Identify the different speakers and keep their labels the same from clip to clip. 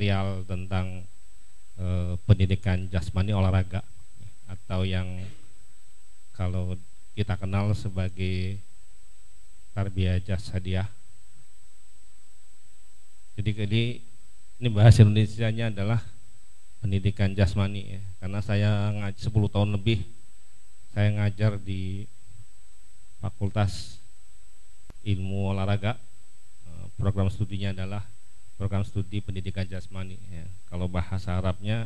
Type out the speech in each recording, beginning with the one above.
Speaker 1: material tentang pendidikan jasmani olahraga, atau yang kalau kita kenal sebagai tarbiyah jasadiyah. Jadi ini bahasa Indonesianya adalah pendidikan jasmani ya. Karena saya 10 tahun lebih saya ngajar di Fakultas Ilmu Olahraga. Program studinya adalah program studi pendidikan jasmani ya. Kalau bahasa Arabnya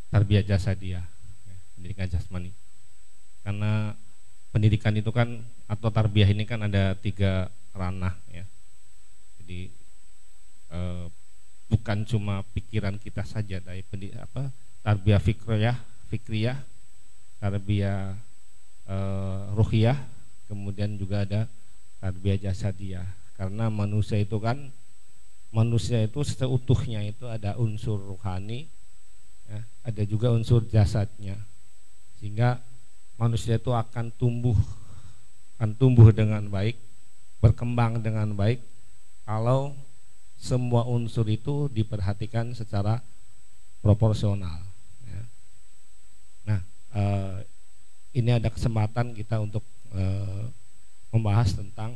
Speaker 1: tarbiyah jasadiyah ya, pendidikan jasmani. Karena pendidikan itu kan, atau tarbiyah ini kan ada 3 ranah ya. Jadi bukan cuma pikiran kita saja, dari tarbiyah fikriyah, tarbiyah ruhiyah, kemudian juga ada tarbiyah jasadiyah. Karena manusia itu seutuhnya itu ada unsur rohani ya, ada juga unsur jasadnya, sehingga manusia itu akan tumbuh dengan baik, berkembang dengan baik kalau semua unsur itu diperhatikan secara proporsional ya. Nah, ini ada kesempatan kita untuk membahas tentang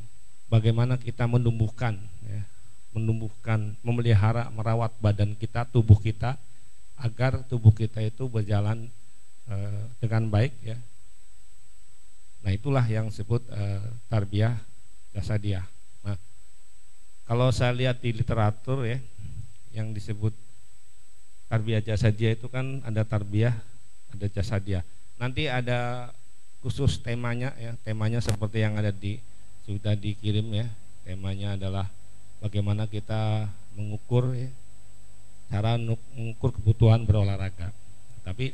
Speaker 1: bagaimana kita menumbuhkan, memelihara, merawat badan kita, tubuh kita, agar tubuh kita itu berjalan dengan baik ya. Nah, itulah yang disebut tarbiyah jasadiyah. Nah, kalau saya lihat di literatur ya, yang disebut tarbiyah jasadiyah itu kan ada tarbiyah, ada jasadiyah. Nanti ada khusus temanya ya, temanya seperti yang ada sudah dikirim ya. Temanya adalah bagaimana kita mengukur ya, cara mengukur kebutuhan berolahraga. Tapi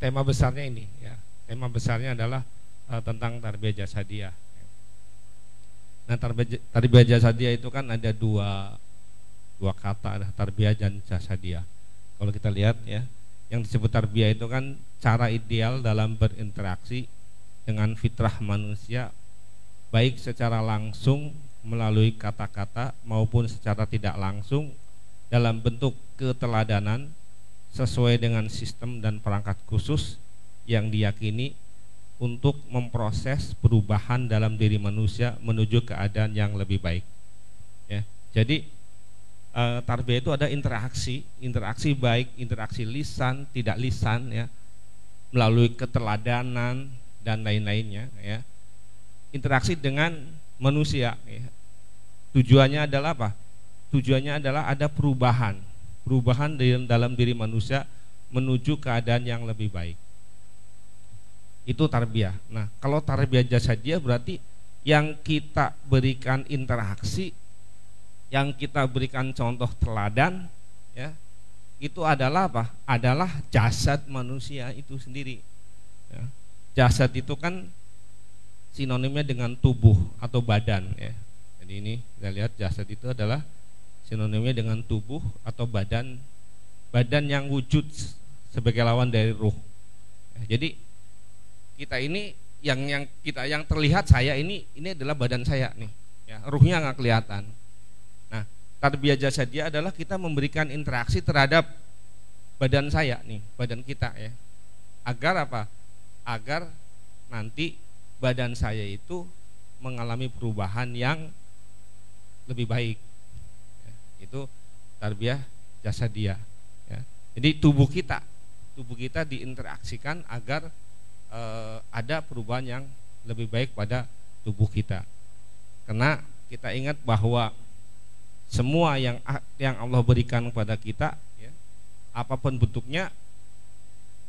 Speaker 1: tema besarnya ini ya, tema besarnya adalah tentang tarbiyah jasadiyah. Nah, tarbiyah jasadiyah itu kan ada dua kata, ada tarbiyah dan jasadiyah. Kalau kita lihat ya, yang disebut tarbiyah itu kan cara ideal dalam berinteraksi dengan fitrah manusia, baik secara langsung melalui kata-kata maupun secara tidak langsung dalam bentuk keteladanan sesuai dengan sistem dan perangkat khusus yang diyakini untuk memproses perubahan dalam diri manusia menuju keadaan yang lebih baik ya. Jadi tarbiyah itu ada interaksi baik, interaksi lisan, tidak lisan ya, melalui keteladanan dan lain-lainnya ya. Interaksi dengan manusia ya. Tujuannya adalah apa? Tujuannya adalah ada perubahan dalam diri manusia menuju keadaan yang lebih baik. Itu tarbiyah. Nah, kalau tarbiyah jasadiyah berarti yang kita berikan interaksi, yang kita berikan contoh teladan ya, itu adalah apa? Adalah jasad manusia itu sendiri ya. Jasad itu kan sinonimnya dengan tubuh atau badan ya. Jadi ini kita lihat jasad itu adalah sinonimnya dengan tubuh atau badan yang wujud sebagai lawan dari ruh ya. Jadi kita ini yang terlihat, saya ini adalah badan saya nih ya, ruhnya nggak kelihatan. Nah, tarbiyah jasadiyah adalah kita memberikan interaksi terhadap badan saya nih, badan kita ya. Agar apa? Agar nanti badan saya itu mengalami perubahan yang lebih baik ya. Itu tarbiyah jasadiyah ya. Jadi tubuh kita diinteraksikan agar ada perubahan yang lebih baik pada tubuh kita. Karena kita ingat bahwa semua yang Allah berikan kepada kita ya, apapun bentuknya,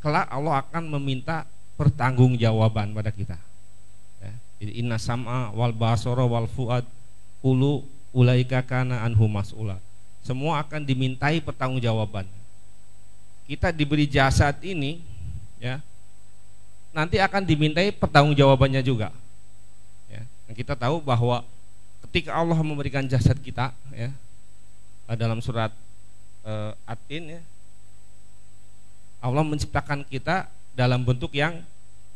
Speaker 1: kelak Allah akan meminta pertanggungjawaban pada kita ya. Jadi inna sam'a wal basara wal fuad kullu ulaika kana anhu mas'ula. Semua akan dimintai pertanggungjawaban. Kita diberi jasad ini ya, nanti akan dimintai pertanggungjawabannya juga ya. Dan kita tahu bahwa ketika Allah memberikan jasad kita ya, dalam surat At-Tin ya, Allah menciptakan kita dalam bentuk yang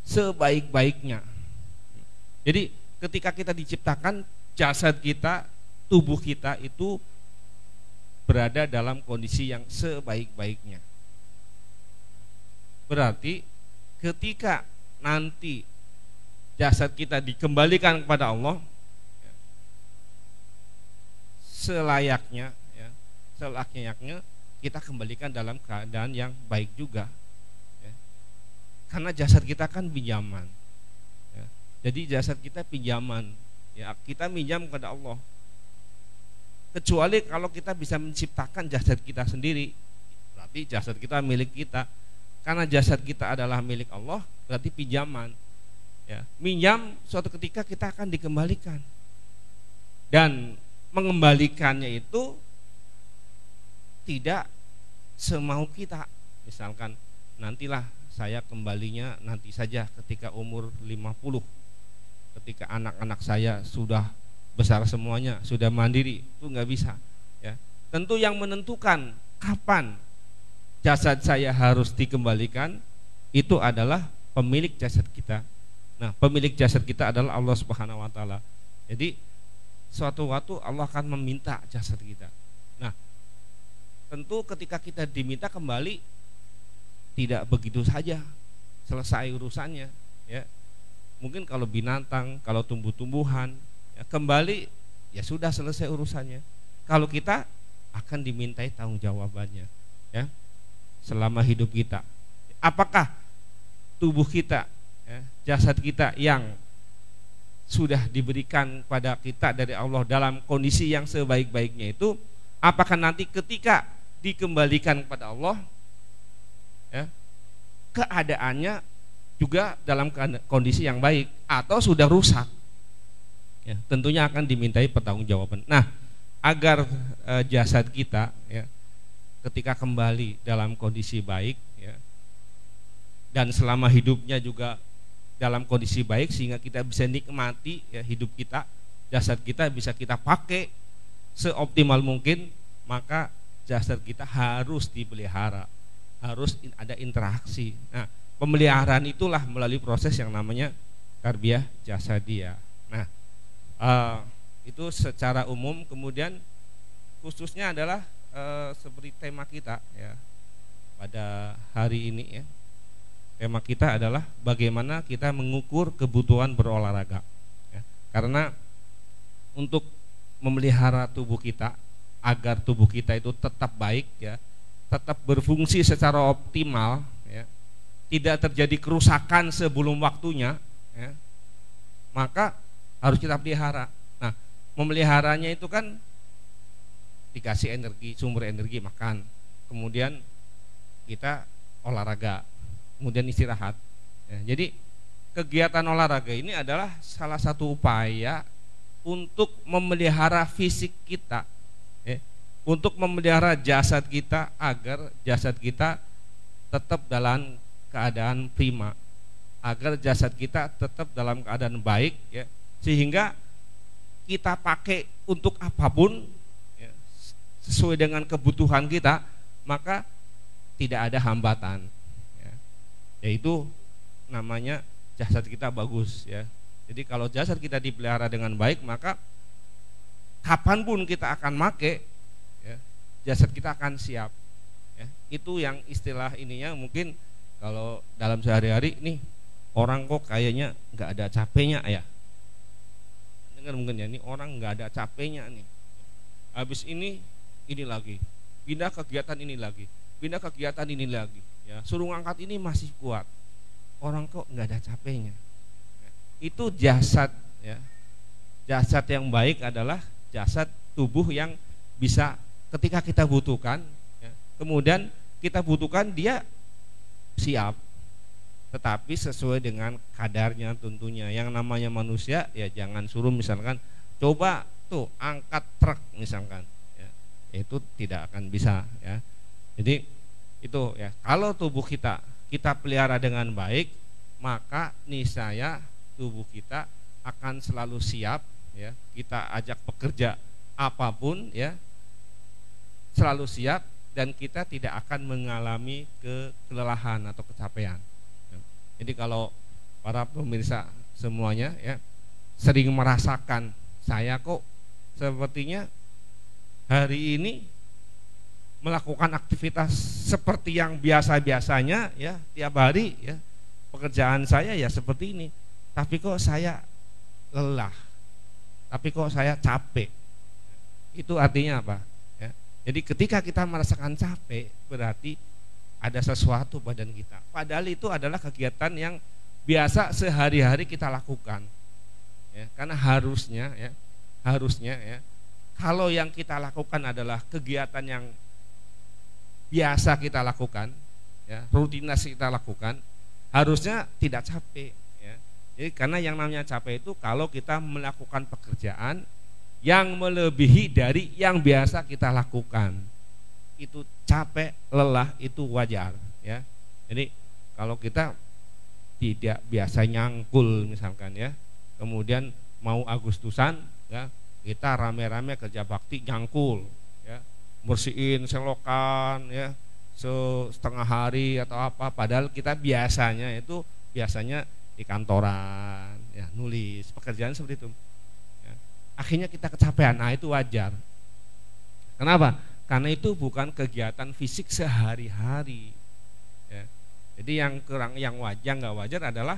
Speaker 1: sebaik-baiknya. Jadi ketika kita diciptakan, jasad kita, tubuh kita itu berada dalam kondisi yang sebaik-baiknya. Berarti ketika nanti jasad kita dikembalikan kepada Allah, selayaknya kita kembalikan dalam keadaan yang baik juga, ya. Karena jasad kita kan pinjaman, ya. Jadi jasad kita pinjaman, ya, kita minjam kepada Allah. Kecuali kalau kita bisa menciptakan jasad kita sendiri, berarti jasad kita milik kita. Karena jasad kita adalah milik Allah, berarti pinjaman, ya. Minjam suatu ketika kita akan dikembalikan, dan mengembalikannya itu tidak semau kita. Misalkan nantilah saya kembalinya nanti saja ketika umur 50, ketika anak-anak saya sudah besar semuanya, sudah mandiri. Itu nggak bisa, ya. Tentu yang menentukan kapan jasad saya harus dikembalikan itu adalah pemilik jasad kita. Nah, pemilik jasad kita adalah Allah Subhanahu wa taala. Jadi suatu waktu Allah akan meminta jasad kita. Nah, tentu ketika kita diminta kembali tidak begitu saja selesai urusannya, ya. Mungkin kalau binatang, kalau tumbuh-tumbuhan, ya, kembali ya sudah selesai urusannya. Kalau kita akan dimintai tanggung jawabannya, ya, selama hidup kita. Apakah tubuh kita, ya, jasad kita yang sudah diberikan pada kita dari Allah dalam kondisi yang sebaik-baiknya itu, apakah nanti ketika dikembalikan kepada Allah, ya, keadaannya juga dalam kondisi yang baik atau sudah rusak, ya, tentunya akan dimintai pertanggungjawaban. Nah, agar jasad kita, ya, ketika kembali dalam kondisi baik, ya, dan selama hidupnya juga dalam kondisi baik sehingga kita bisa nikmati, ya, hidup kita, jasad kita bisa kita pakai seoptimal mungkin, maka jasad kita harus dipelihara, harus ada interaksi. Nah, pemeliharaan itulah melalui proses yang namanya tarbiyah jasadiyah. Nah, itu secara umum. Kemudian khususnya adalah seperti tema kita, ya, pada hari ini, ya. Tema kita adalah bagaimana kita mengukur kebutuhan berolahraga, ya. Karena untuk memelihara tubuh kita agar tubuh kita itu tetap baik, ya, tetap berfungsi secara optimal, ya, tidak terjadi kerusakan sebelum waktunya, ya, maka harus kita pelihara. Nah, memeliharanya itu kan dikasih energi, sumber energi, makan, kemudian kita olahraga, kemudian istirahat, ya. Jadi kegiatan olahraga ini adalah salah satu upaya untuk memelihara fisik kita, ya, untuk memelihara jasad kita agar jasad kita tetap dalam keadaan prima, agar jasad kita tetap dalam keadaan baik, ya, sehingga kita pakai untuk apapun, ya, sesuai dengan kebutuhan kita, maka tidak ada hambatan, ya. Yaitu namanya jasad kita bagus, ya. Jadi kalau jasad kita dipelihara dengan baik, maka kapanpun kita akan make, ya, jasad kita akan siap, ya. Itu yang istilah ininya mungkin kalau dalam sehari-hari nih, orang kok kayaknya nggak ada capeknya, ya. Dengar mungkin, ya, ini orang nggak ada capeknya nih. Habis ini lagi, pindah kegiatan ini lagi, pindah kegiatan ini lagi, ya. Suruh ngangkat ini masih kuat. Orang kok nggak ada capeknya. Itu jasad, ya. Jasad yang baik adalah jasad tubuh yang bisa ketika kita butuhkan, ya, kemudian kita butuhkan dia siap, tetapi sesuai dengan kadarnya tentunya. Yang namanya manusia, ya, jangan suruh misalkan coba tuh angkat truk misalkan, ya, itu tidak akan bisa, ya. Jadi itu, ya, kalau tubuh kita pelihara dengan baik, maka niscaya tubuh kita akan selalu siap, ya. Kita ajak bekerja apapun, ya, selalu siap, dan kita tidak akan mengalami kelelahan atau kecapean. Jadi kalau para pemirsa semuanya, ya, sering merasakan, saya kok sepertinya hari ini melakukan aktivitas seperti yang biasa-biasanya ya tiap hari ya, pekerjaan saya ya seperti ini, tapi kok saya lelah, tapi kok saya capek. Itu artinya apa ya? Jadi ketika kita merasakan capek berarti ada sesuatu badan kita, padahal itu adalah kegiatan yang biasa sehari-hari kita lakukan ya, karena harusnya ya kalau yang kita lakukan adalah kegiatan yang biasa kita lakukan ya, rutinitas kita lakukan, harusnya tidak capek ya. Jadi karena yang namanya capek itu kalau kita melakukan pekerjaan yang melebihi dari yang biasa kita lakukan, itu capek, lelah, itu wajar ya. Jadi kalau kita tidak biasa nyangkul misalkan ya, kemudian mau Agustusan ya, kita rame-rame kerja bakti nyangkul ya, bersihin selokan ya setengah hari atau apa, padahal kita biasanya di kantoran ya, nulis pekerjaan seperti itu ya. Akhirnya kita kecapean, nah itu wajar. Kenapa? Karena itu bukan kegiatan fisik sehari-hari ya. Jadi yang wajar nggak wajar adalah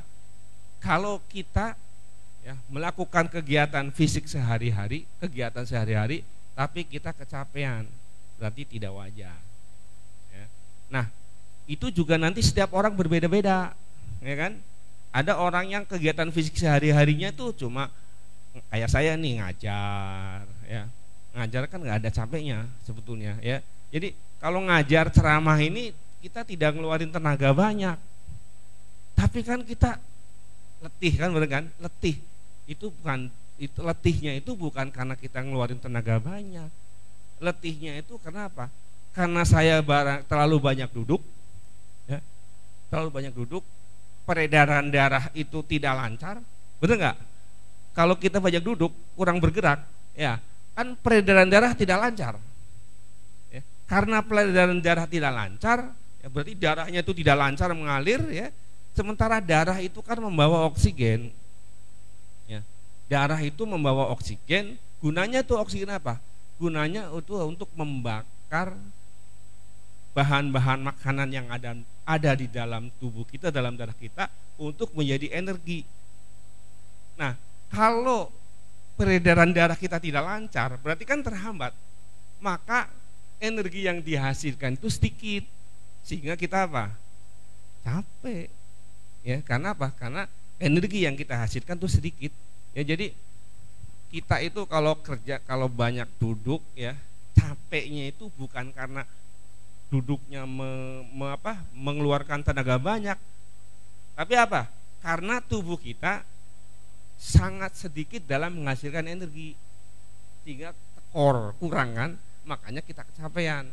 Speaker 1: kalau kita ya melakukan kegiatan fisik sehari-hari, kegiatan sehari-hari tapi kita kecapean, berarti tidak wajar ya. Nah itu juga nanti setiap orang berbeda-beda ya kan. Ada orang yang kegiatan fisik sehari-harinya itu cuma kayak saya nih, ngajar ya, ngajar kan nggak ada capeknya sebetulnya ya. Jadi kalau ngajar ceramah ini kita tidak ngeluarin tenaga banyak, tapi kan kita letih kan, bener kan? Letih itu bukan, itu letihnya itu bukan karena kita ngeluarin tenaga banyak. Letihnya itu kenapa? Karena saya terlalu banyak duduk ya, terlalu banyak duduk, peredaran darah itu tidak lancar, bener nggak? Kalau kita banyak duduk, kurang bergerak ya, kan peredaran darah tidak lancar ya. Karena peredaran darah tidak lancar ya, berarti darahnya itu tidak lancar mengalir ya. Sementara darah itu kan membawa oksigen ya. Darah itu membawa oksigen, gunanya itu oksigen apa? Gunanya itu untuk membakar bahan-bahan makanan yang ada di dalam tubuh kita, dalam darah kita, untuk menjadi energi. Nah, kalau peredaran darah kita tidak lancar, berarti kan terhambat, maka energi yang dihasilkan itu sedikit, sehingga kita apa? Capek ya. Karena apa? Karena energi yang kita hasilkan itu sedikit ya. Jadi kita itu kalau kerja, kalau banyak duduk ya, capeknya itu bukan karena duduknya mengeluarkan tenaga banyak, tapi apa? Karena tubuh kita sangat sedikit dalam menghasilkan energi, sehingga tekor, kurang kan, makanya kita kecapean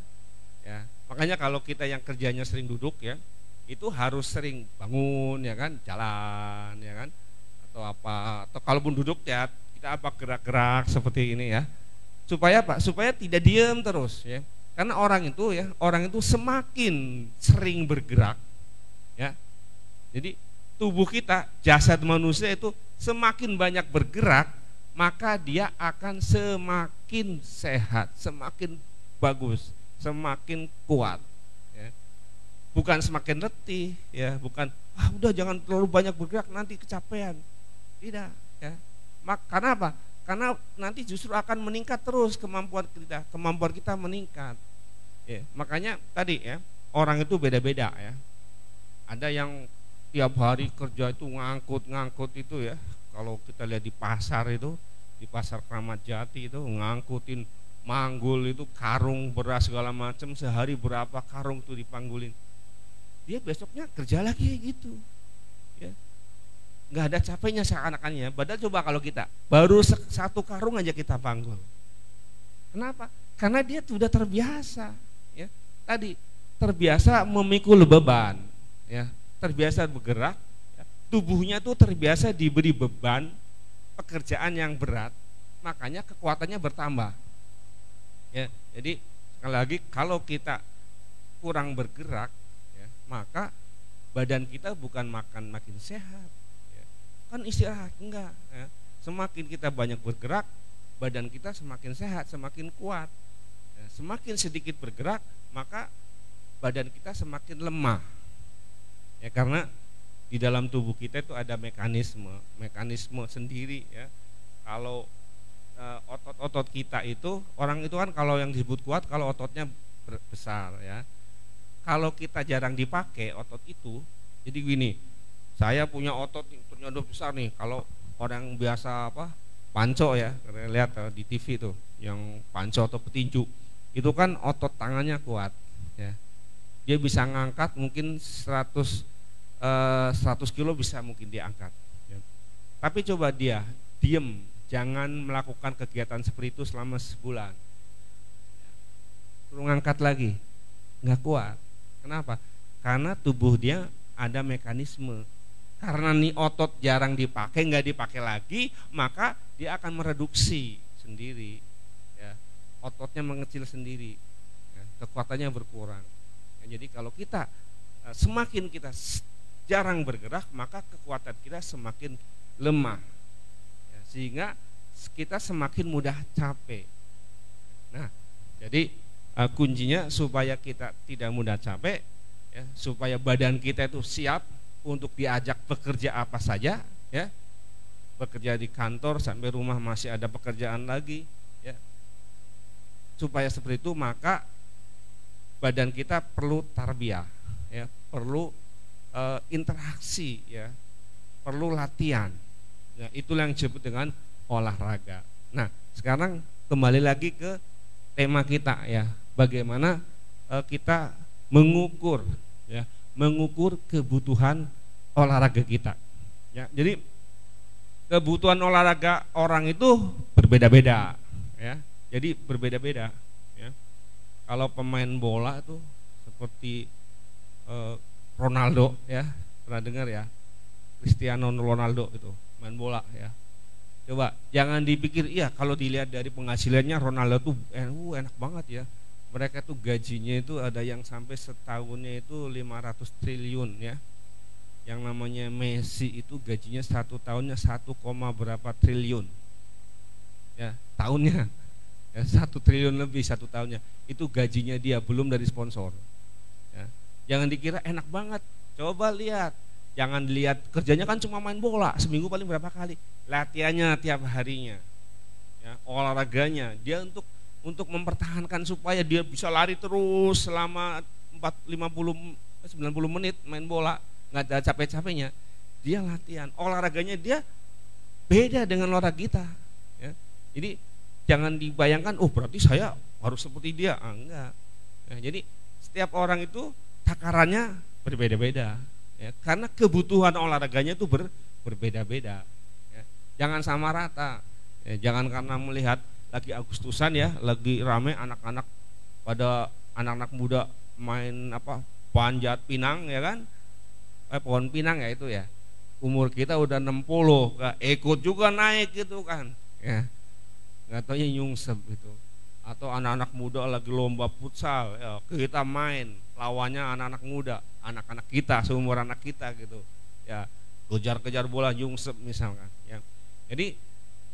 Speaker 1: ya. Makanya kalau kita yang kerjanya sering duduk ya, itu harus sering bangun ya kan, jalan ya kan, atau apa, atau kalaupun duduk ya kita apa, gerak-gerak seperti ini ya, supaya apa? Supaya tidak diam terus ya. Karena orang itu semakin sering bergerak ya, jadi tubuh kita, jasad manusia itu semakin banyak bergerak, maka dia akan semakin sehat, semakin bagus, semakin kuat ya. Bukan semakin letih ya, bukan udah jangan terlalu banyak bergerak nanti kecapean, tidak ya. Karena apa? Karena nanti justru akan meningkat terus kemampuan kita meningkat ya. Makanya tadi ya, orang itu beda-beda ya. Ada yang tiap hari kerja itu ngangkut itu ya. Kalau kita lihat di pasar itu, di pasar Kramat Jati itu ngangkutin manggul itu, karung beras segala macam, sehari berapa karung tuh dipanggulin. Dia besoknya kerja lagi kayak gitu ya. Nggak ada capeknya seakan-akannya. Padahal coba kalau kita baru satu karung aja kita panggul. Kenapa? Karena dia sudah terbiasa ya. Tadi terbiasa memikul beban ya, terbiasa bergerak ya. Tubuhnya tuh terbiasa diberi beban pekerjaan yang berat, makanya kekuatannya bertambah ya. Jadi sekali lagi, kalau kita kurang bergerak ya, maka badan kita bukan makin sehat ya. Kan istirahat, enggak ya. Semakin kita banyak bergerak, badan kita semakin sehat, semakin kuat Ya, semakin sedikit bergerak, maka badan kita semakin lemah. Ya, karena di dalam tubuh kita itu ada mekanisme sendiri ya. Kalau otot-otot kita itu, orang itu kan kalau yang disebut kuat kalau ototnya besar ya. Kalau kita jarang dipakai otot itu, jadi gini, saya punya otot yang ternyata besar nih. Kalau orang biasa panco ya, lihat di TV tuh, yang panco atau petinju, itu kan otot tangannya kuat ya. Dia bisa ngangkat mungkin 100 kilo bisa mungkin diangkat ya. Tapi coba dia diem, jangan melakukan kegiatan seperti itu selama sebulan, suruh ngangkat lagi, nggak kuat. Kenapa? Karena tubuh dia ada mekanisme. Karena nih otot jarang dipakai, nggak dipakai lagi, maka dia akan mereduksi sendiri ya. Ototnya mengecil sendiri ya, kekuatannya berkurang ya. Jadi kalau kita semakin kita jarang bergerak, maka kekuatan kita semakin lemah ya, sehingga kita semakin mudah capek. Nah, jadi kuncinya supaya kita tidak mudah capek ya, supaya badan kita itu siap untuk diajak bekerja apa saja ya, bekerja di kantor sampai rumah masih ada pekerjaan lagi ya. Supaya seperti itu, maka badan kita perlu tarbiyah ya, perlu interaksi ya, perlu latihan ya. Itulah yang disebut dengan olahraga. Nah, sekarang kembali lagi ke tema kita ya, bagaimana kita mengukur ya, mengukur kebutuhan olahraga kita ya. Jadi kebutuhan olahraga orang itu berbeda-beda ya. Jadi berbeda-beda ya. Kalau pemain bola itu seperti Ronaldo ya, pernah dengar ya, Cristiano Ronaldo itu main bola ya. Coba jangan dipikir iya kalau dilihat dari penghasilannya Ronaldo tuh enak banget ya. Mereka tuh gajinya itu ada yang sampai setahunnya itu 500 triliun ya. Yang namanya Messi itu gajinya satu tahunnya 1, berapa triliun ya tahunnya ya, 1 triliun lebih satu tahunnya. Itu gajinya dia, belum dari sponsor ya. Jangan dikira enak banget, coba lihat. Jangan lihat kerjanya kan cuma main bola, seminggu paling berapa kali, latihannya tiap harinya ya, olahraganya dia untuk mempertahankan supaya dia bisa lari terus selama 90 menit main bola, nggak ada capek-capeknya. Dia latihan, olahraganya dia beda dengan olahraga kita ya. Jadi jangan dibayangkan berarti saya harus seperti dia, enggak ya. Jadi setiap orang itu takarannya berbeda-beda ya, karena kebutuhan olahraganya itu berbeda-beda ya. Jangan sama rata ya, jangan karena melihat lagi Agustusan ya, lagi rame anak-anak pada anak-anak muda main panjat pinang ya kan, pohon pinang ya itu ya, umur kita udah 60 ikut juga naik gitu kan ya, nggak taunya nyungsep gitu. Atau anak-anak muda lagi lomba futsal ya, kita main lawannya anak-anak muda, anak-anak kita seumur anak kita gitu ya, kejar-kejar bola nyungsep misalkan ya. Jadi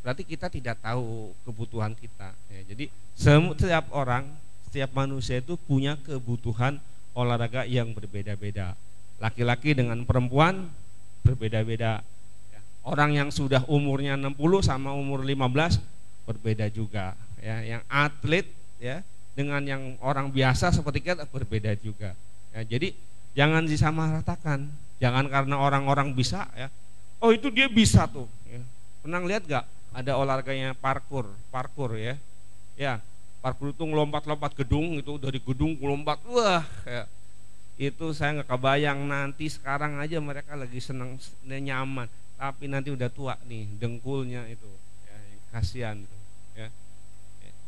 Speaker 1: berarti kita tidak tahu kebutuhan kita ya. Jadi setiap orang, setiap manusia itu punya kebutuhan olahraga yang berbeda-beda. Laki-laki dengan perempuan berbeda-beda ya. Orang yang sudah umurnya 60 sama umur 15 berbeda juga ya. Yang atlet ya dengan yang orang biasa seperti kita berbeda juga ya. Jadi jangan disamaratakan. Jangan karena orang-orang bisa ya, itu dia bisa tuh ya. Pernah lihat gak ada olahraganya parkur ya. Ya, parkur itu ngelompat-lompat gedung, itu dari gedung lompat, wah ya. Itu saya nggak kebayang, nanti sekarang aja mereka lagi senang nyaman, tapi nanti udah tua nih dengkulnya itu ya, kasihan itu ya.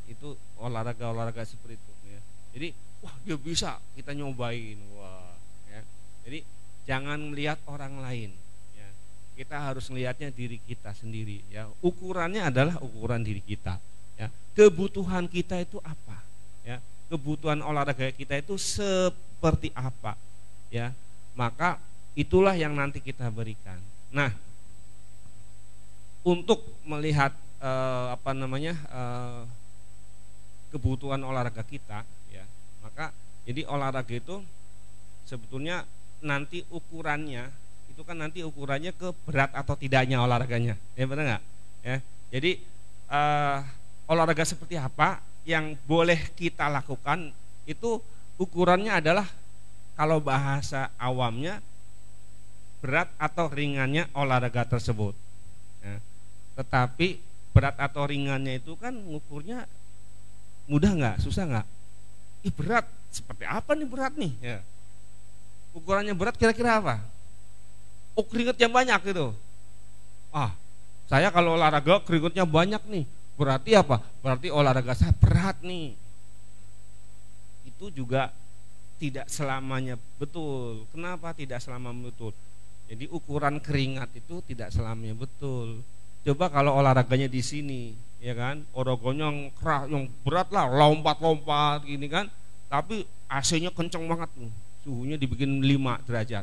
Speaker 1: Itu olahraga seperti itu ya. Jadi wah dia bisa, kita nyobain, wah ya. Jadi jangan melihat orang lain ya. Kita harus melihatnya diri kita sendiri ya. Ukurannya adalah ukuran diri kita ya. Kebutuhan kita itu apa ya, kebutuhan olahraga kita itu seperti apa ya, maka itulah yang nanti kita berikan. Nah, untuk melihat kebutuhan olahraga kita, ya. Maka jadi olahraga itu sebetulnya nanti ukurannya itu kan nanti ukurannya ke berat atau tidaknya olahraganya, ya benar nggak? Ya, jadi olahraga seperti apa yang boleh kita lakukan itu ukurannya adalah kalau bahasa awamnya berat atau ringannya olahraga tersebut. Ya. Tetapi berat atau ringannya itu kan ngukurnya mudah nggak, susah nggak? Ih berat, seperti apa nih berat nih? Ya. Ukurannya berat kira-kira apa? Oh keringetnya banyak gitu. Ah, saya kalau olahraga keringetnya banyak nih. Berarti apa? Berarti olahraga saya berat nih. Itu juga tidak selamanya betul. Kenapa tidak selamanya betul? Jadi ukuran keringat itu tidak selamanya betul. Coba kalau olahraganya di sini, ya kan? Olahraganya yang keras, yang berat lah, lompat-lompat gini kan. Tapi AC-nya kenceng banget tuh. Suhunya dibikin 5 derajat.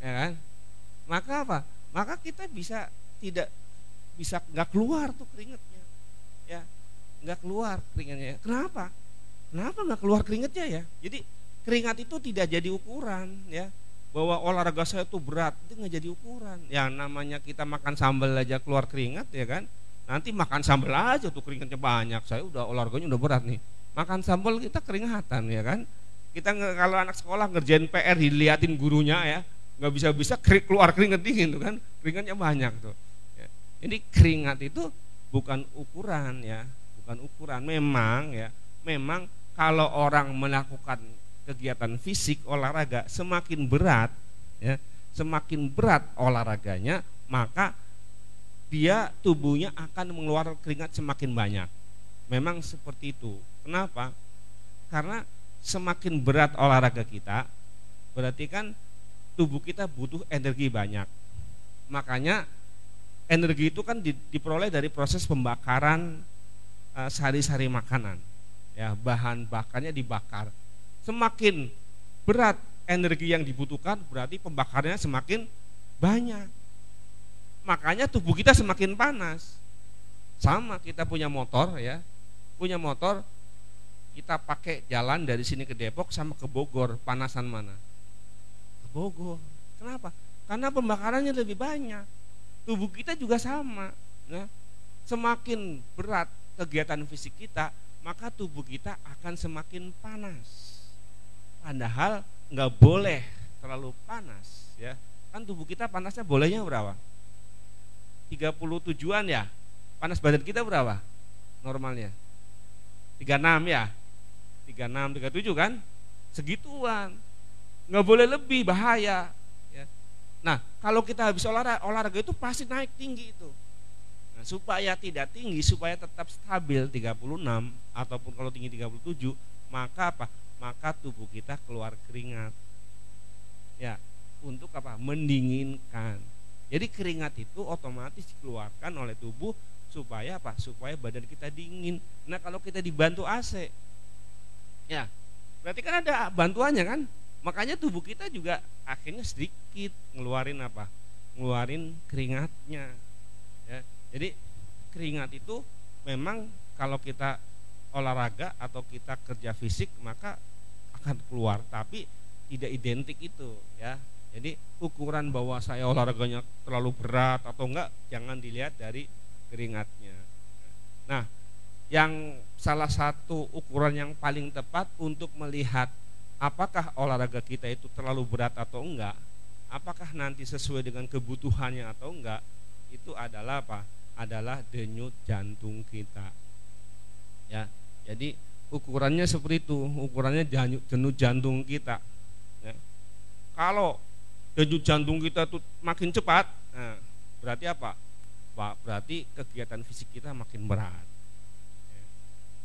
Speaker 1: Ya kan? Maka apa? Maka kita bisa tidak bisa nggak keluar tuh keringatnya. Ya, nggak keluar keringatnya. Kenapa? Kenapa nggak keluar keringatnya ya? Jadi keringat itu tidak jadi ukuran ya. Bahwa olahraga saya tuh berat itu nggak jadi ukuran. Yang namanya kita makan sambal aja keluar keringat ya kan. Nanti makan sambal aja tuh keringatnya banyak. Saya udah olahraganya udah berat nih. Makan sambal kita keringatan ya kan. Kita kalau anak sekolah ngerjain PR diliatin gurunya ya, nggak bisa keluar keringat dingin tuh kan. Keringatnya banyak tuh. Ya. Jadi keringat itu bukan ukuran ya, bukan ukuran. Memang kalau orang melakukan kegiatan fisik olahraga semakin berat ya, semakin berat olahraganya maka dia tubuhnya akan mengeluarkan keringat semakin banyak. Memang seperti itu. Kenapa? Karena semakin berat olahraga kita berarti kan tubuh kita butuh energi banyak. Makanya energi itu kan diperoleh dari proses pembakaran sari-sari makanan. Ya, bahan bakarnya dibakar. Semakin berat energi yang dibutuhkan berarti pembakarnya semakin banyak. Makanya tubuh kita semakin panas. Sama kita punya motor ya. Punya motor kita pakai jalan dari sini ke Depok sama ke Bogor, panasan mana? Ke Bogor. Kenapa? Karena pembakarannya lebih banyak. Tubuh kita juga sama. Ya. Semakin berat kegiatan fisik kita, maka tubuh kita akan semakin panas. Padahal nggak boleh terlalu panas, ya. Kan tubuh kita panasnya bolehnya berapa? 37-an ya. Panas badan kita berapa? Normalnya 36 ya. 36, 37 kan? Segituan. Nggak boleh lebih, bahaya. Ya. Nah, kalau kita habis olahraga itu pasti naik tinggi itu. Nah, supaya tidak tinggi, supaya tetap stabil 36 ataupun kalau tinggi 37, maka apa? Maka tubuh kita keluar keringat. Ya, untuk apa? Mendinginkan. Jadi keringat itu otomatis dikeluarkan oleh tubuh supaya apa? Supaya badan kita dingin. Nah, kalau kita dibantu AC, ya, berarti kan ada bantuannya kan? Makanya tubuh kita juga akhirnya sedikit ngeluarin apa? Ngeluarin keringatnya. Ya. Jadi keringat itu memang kalau kita olahraga atau kita kerja fisik maka akan keluar, tapi tidak identik itu ya. Jadi ukuran bahwa saya olahraganya terlalu berat atau enggak jangan dilihat dari keringatnya. Nah, yang salah satu ukuran yang paling tepat untuk melihat apakah olahraga kita itu terlalu berat atau enggak, apakah nanti sesuai dengan kebutuhannya atau enggak, itu adalah apa? Adalah denyut jantung kita. Ya, jadi ukurannya seperti itu, ukurannya denyut jantung kita. Ya. Kalau denyut jantung kita itu makin cepat, nah, berarti apa? Berarti kegiatan fisik kita makin berat.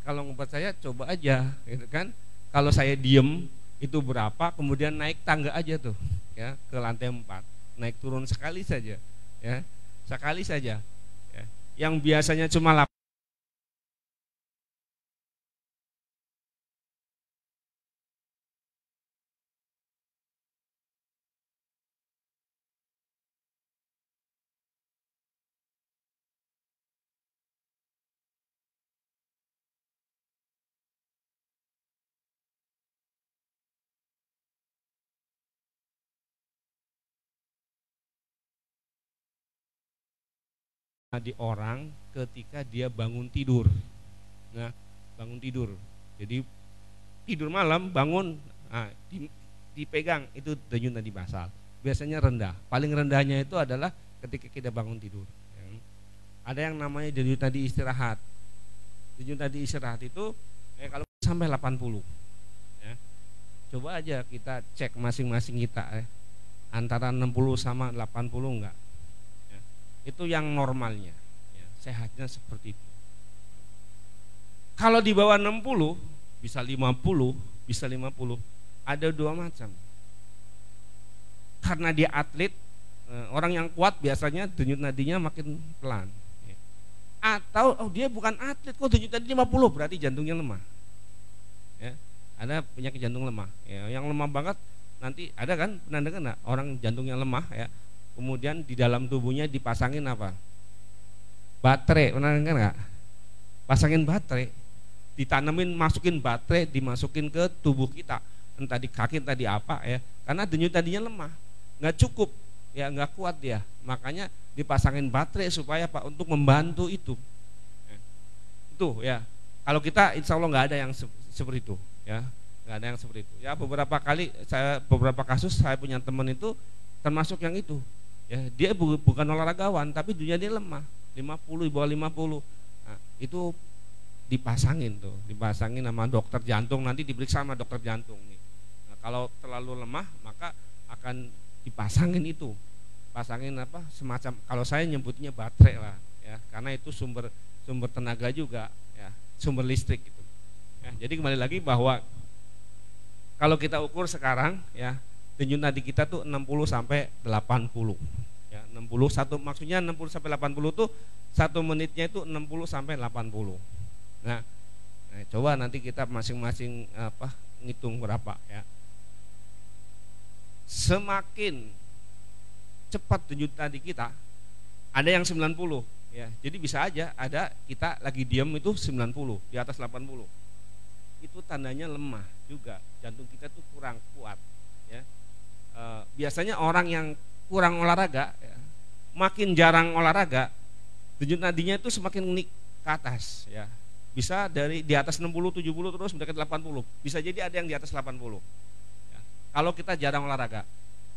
Speaker 1: Kalau menurut saya coba aja, gitu kan? Kalau saya diem itu berapa, kemudian naik tangga aja tuh, ya ke lantai 4, naik turun sekali saja, ya sekali saja. Ya. Yang biasanya cuma di orang ketika dia bangun tidur. Nah, bangun tidur. Jadi tidur malam bangun, dipegang itu denyut nadi basal. Biasanya rendah. Paling rendahnya itu adalah ketika kita bangun tidur. Ada yang namanya denyut nadi istirahat. Denyut nadi istirahat itu kalau sampai 80. Ya. Coba aja kita cek masing-masing kita antara 60 sama 80 enggak. Ya. Itu yang normalnya. Ya. Sehatnya seperti itu. Kalau di bawah 60 bisa 50, bisa 50. Ada dua macam. Karena dia atlet, orang yang kuat biasanya denyut nadinya makin pelan. Atau dia bukan atlet kok denyut nadi 50, berarti jantungnya lemah. Ya, ada penyakit jantung lemah. Ya, yang lemah banget nanti ada kan penanda kan orang jantungnya lemah ya. Kemudian di dalam tubuhnya dipasangin apa? Baterai, pernah kan enggak? Pasangin baterai, ditanemin, masukin baterai, dimasukin ke tubuh kita, entah di kaki, entah di apa ya. Karena denyut nadinya lemah, nggak cukup, ya nggak kuat dia. Makanya dipasangin baterai supaya Pak untuk membantu itu. Itu ya. Kalau kita insya Allah nggak ada yang seperti itu, ya nggak ada yang seperti itu. Ya beberapa kasus saya punya teman itu termasuk yang itu. Ya dia bukan olahragawan tapi dunia dia lemah, 50 di bawah 50. Nah, itu dipasangin sama dokter jantung, nanti diperiksa sama dokter jantung nih. Nah, kalau terlalu lemah maka akan dipasangin itu. Pasangin apa semacam, kalau saya nyebutnya baterai lah ya, karena itu sumber tenaga juga ya, sumber listrik gitu. Ya, jadi kembali lagi bahwa kalau kita ukur sekarang ya, denyut nadi kita tuh 60 sampai 80. Ya, 60 maksudnya 60 sampai 80 tuh 1 menitnya itu 60 sampai 80. Nah, coba nanti kita masing-masing ngitung berapa ya. Semakin cepat denyut nadi kita, ada yang 90 ya. Jadi bisa aja ada kita lagi diam itu 90, di atas 80. Itu tandanya lemah juga, jantung kita tuh kurang kuat ya. Biasanya orang yang kurang olahraga ya, makin jarang olahraga, denyut nadinya itu semakin naik ke atas ya. Bisa dari di atas 60, 70 terus mendekati 80. Bisa jadi ada yang di atas 80 ya, kalau kita jarang olahraga.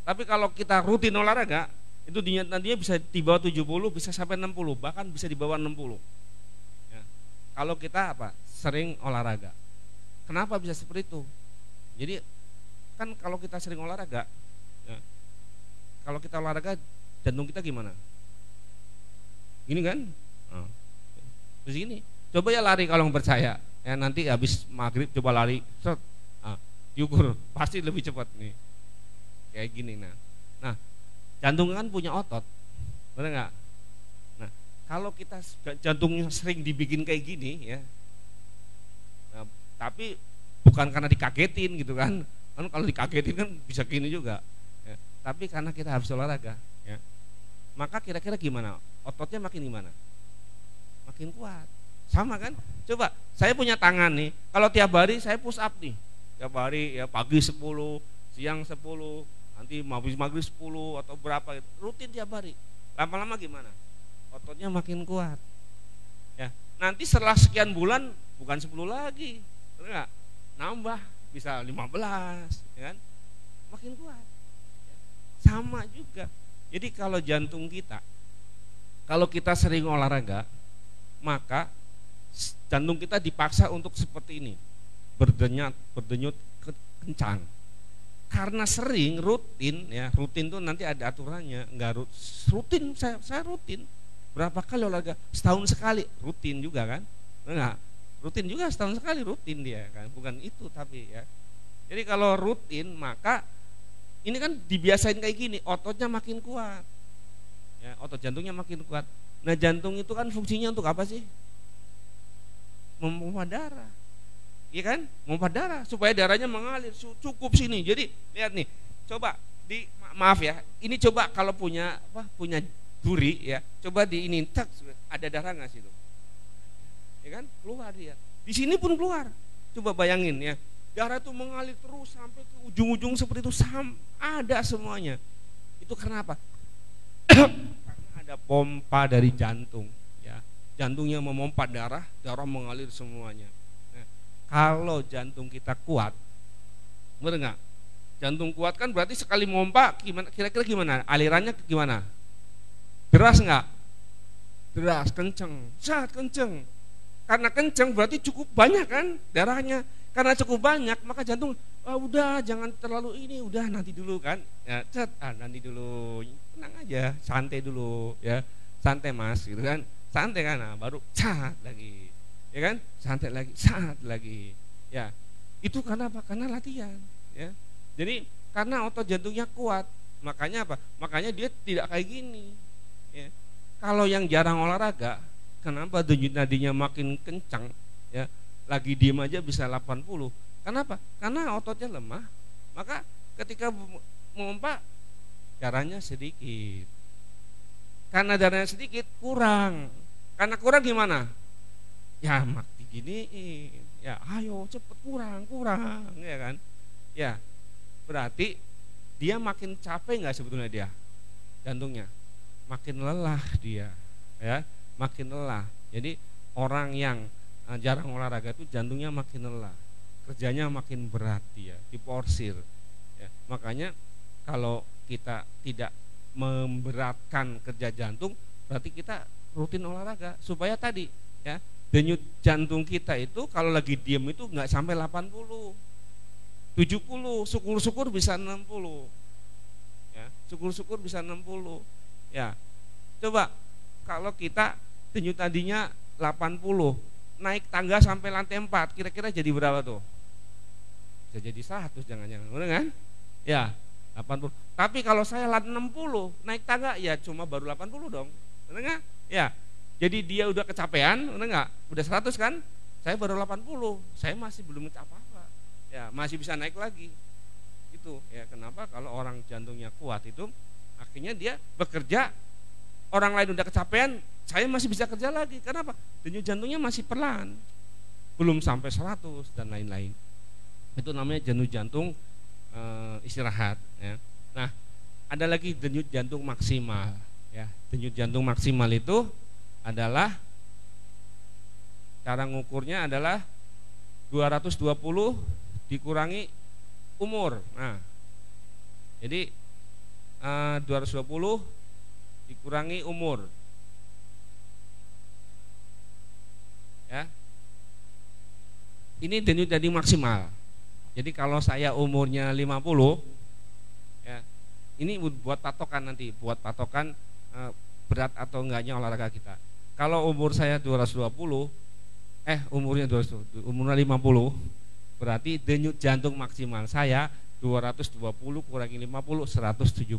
Speaker 1: Tapi kalau kita rutin olahraga, itu denyut nadinya bisa di bawah 70, bisa sampai 60, bahkan bisa di bawah 60 ya. Kalau kita sering olahraga. Kenapa bisa seperti itu? Jadi kan kalau kita sering olahraga ya, kalau kita olahraga jantung kita gimana? Gini kan? Terus gini. Coba ya lari kalau nggak percaya ya, nanti habis maghrib coba lari, diukur pasti lebih cepat nih. Kayak gini. Nah jantung kan punya otot, benar nggak? Nah kalau kita jantungnya sering dibikin kayak gini ya, nah, tapi bukan karena dikagetin gitu kan kalau dikagetin kan bisa gini juga ya. Tapi karena kita harus olahraga ya, maka kira-kira gimana? Ototnya makin gimana? Makin kuat. Sama kan? Coba saya punya tangan nih, kalau tiap hari saya push up nih, tiap hari ya, pagi 10, siang 10, nanti maghrib 10 atau berapa gitu. Rutin tiap hari. Lama-lama gimana? Ototnya makin kuat. Ya, nanti setelah sekian bulan bukan 10 lagi. Benar enggak? Nambah bisa 15, ya kan? Makin kuat. Ya. Sama juga. Jadi kalau jantung kita, kalau kita sering olahraga, maka jantung kita dipaksa untuk seperti ini, berdenyut kencang. Karena sering rutin ya, rutin tuh nanti ada aturannya, enggak rutin. Saya rutin berapa kali olahraga, setahun sekali rutin juga kan, enggak rutin juga setahun sekali rutin dia kan, bukan itu tapi ya. Jadi kalau rutin maka ini kan dibiasain kayak gini, ototnya makin kuat ya, otot jantungnya makin kuat. Nah jantung itu kan fungsinya untuk apa sih? Memompa darah, iya kan? Memompa darah supaya darahnya mengalir cukup sini. Jadi lihat nih, coba maaf ya, ini coba kalau punya duri ya, coba di ini ada darah nggak sih itu? Ya kan? Keluar dia. Di sini pun keluar. Coba bayangin ya, darah itu mengalir terus sampai ke ujung-ujung seperti itu, ada semuanya. Itu karena apa? Karena ada pompa dari jantung, ya. Jantungnya memompa darah, darah mengalir semuanya. Nah, kalau jantung kita kuat, benar nggak? Jantung kuat kan berarti sekali mompa gimana? Kira-kira gimana? Alirannya gimana? Deras nggak? Deras, kenceng, sangat kenceng. Karena kenceng berarti cukup banyak kan darahnya. Karena cukup banyak maka jantung, udah jangan terlalu ini, udah nanti dulu kan. Ya, nanti dulu, tenang aja, santai dulu, ya, santai mas, gitu kan, santai kan, nah, baru cat lagi, ya kan, santai lagi, cat lagi, ya. Itu karena apa? Karena latihan, ya. Jadi karena otot jantungnya kuat, makanya apa? Makanya dia tidak kayak gini, ya. Kalau yang jarang olahraga, kenapa denyut nadinya makin kencang, ya? Lagi diem aja bisa 80. Kenapa? Karena ototnya lemah. Maka ketika memompa darahnya sedikit. Karena darahnya sedikit kurang. Karena kurang gimana? Ya mati gini. Ya ayo cepet kurang, ya kan? Ya berarti dia makin capek nggak sebetulnya dia jantungnya? Makin lelah dia, ya makin lelah. Jadi orang yang jarang olahraga itu jantungnya makin lelah, kerjanya makin berat dia, diporsir, ya. Makanya kalau kita tidak memberatkan kerja jantung, berarti kita rutin olahraga supaya tadi, ya, denyut jantung kita itu kalau lagi diem itu nggak sampai 80, 70, syukur-syukur bisa 60, ya, syukur-syukur bisa 60, ya. Coba kalau kita denyut nadinya 80, naik tangga sampai lantai 4, kira-kira jadi berapa tuh? Bisa jadi 100 jangan-jangan, benar kan? Ya, 80. Tapi kalau saya 60, naik tangga ya cuma baru 80 dong, benar nggak? Ya, jadi dia udah kecapean, benar nggak? Udah 100 kan? Saya baru 80, saya masih belum apa-apa. Ya, masih bisa naik lagi. Itu ya kenapa kalau orang jantungnya kuat itu akhirnya dia bekerja, orang lain udah kecapean, saya masih bisa kerja lagi. Kenapa? Denyut jantungnya masih pelan, belum sampai 100 dan lain-lain. Itu namanya denyut jantung istirahat, ya. Nah, ada lagi denyut jantung maksimal, ya. Denyut jantung maksimal itu adalah cara ngukurnya adalah 220 dikurangi umur. Nah, jadi 220 dikurangi umur, ya. Ini denyut jantung maksimal. Jadi kalau saya umurnya 50, ya, ini buat patokan nanti, buat patokan berat atau enggaknya olahraga kita. Kalau umur saya 220, umurnya 50, berarti denyut jantung maksimal saya 220 kurangi 50, 170.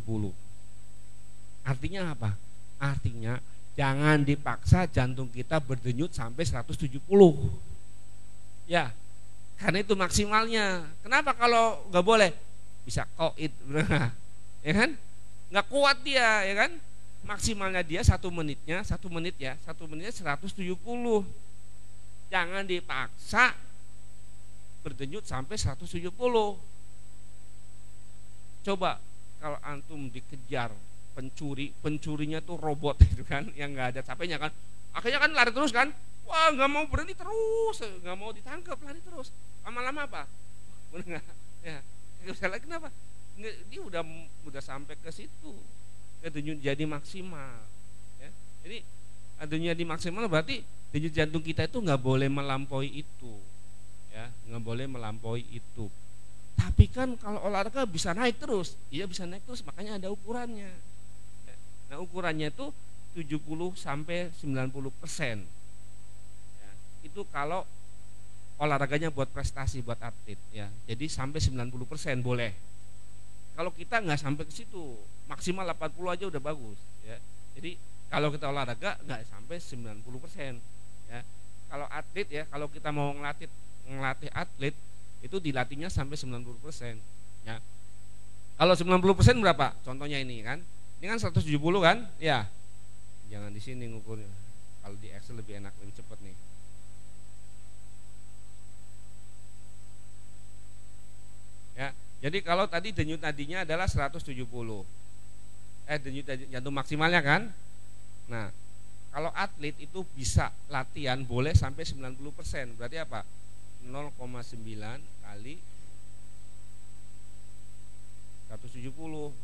Speaker 1: Artinya apa? Artinya jangan dipaksa jantung kita berdenyut sampai 170. Ya, karena itu maksimalnya. Kenapa kalau nggak boleh? Bisa koit, ya kan? Nggak kuat dia, ya kan? Maksimalnya dia 1 menitnya 170. Jangan dipaksa berdenyut sampai 170. Coba kalau antum dikejar pencurinya tuh robot itu kan, yang nggak ada capeknya kan, akhirnya kan lari terus kan, wah nggak mau berhenti terus, nggak mau ditangkap, lari terus, lama-lama apa? Benar nggak? Ya, nggak usah lagi, kenapa? Dia udah sampai ke situ, ke denyut jadi maksimal, ya. Jadi denyut jadi maksimal berarti denyut jantung kita itu nggak boleh melampaui itu, ya, nggak boleh melampaui itu. Tapi kan kalau olahraga bisa naik terus, iya bisa naik terus, makanya ada ukurannya. Nah, ukurannya itu 70 sampai 90%. Ya, itu kalau olahraganya buat prestasi, buat atlet, ya. Jadi sampai 90% boleh. Kalau kita nggak sampai ke situ, maksimal 80 aja udah bagus, ya. Jadi kalau kita olahraga nggak sampai 90%, ya. Kalau atlet, ya, kalau kita mau ngelatih atlet itu dilatihnya sampai 90%, ya. Kalau 90% berapa? Contohnya ini kan. Ini kan 170 kan? Ya. Jangan di sini ngukurnya. Kalau di Excel lebih enak, lebih cepat nih. Ya. Jadi kalau tadi denyut nadinya adalah 170. Denyut jantung maksimalnya kan? Nah, kalau atlet itu bisa latihan boleh sampai 90%. Berarti apa? 0,9 kali 170.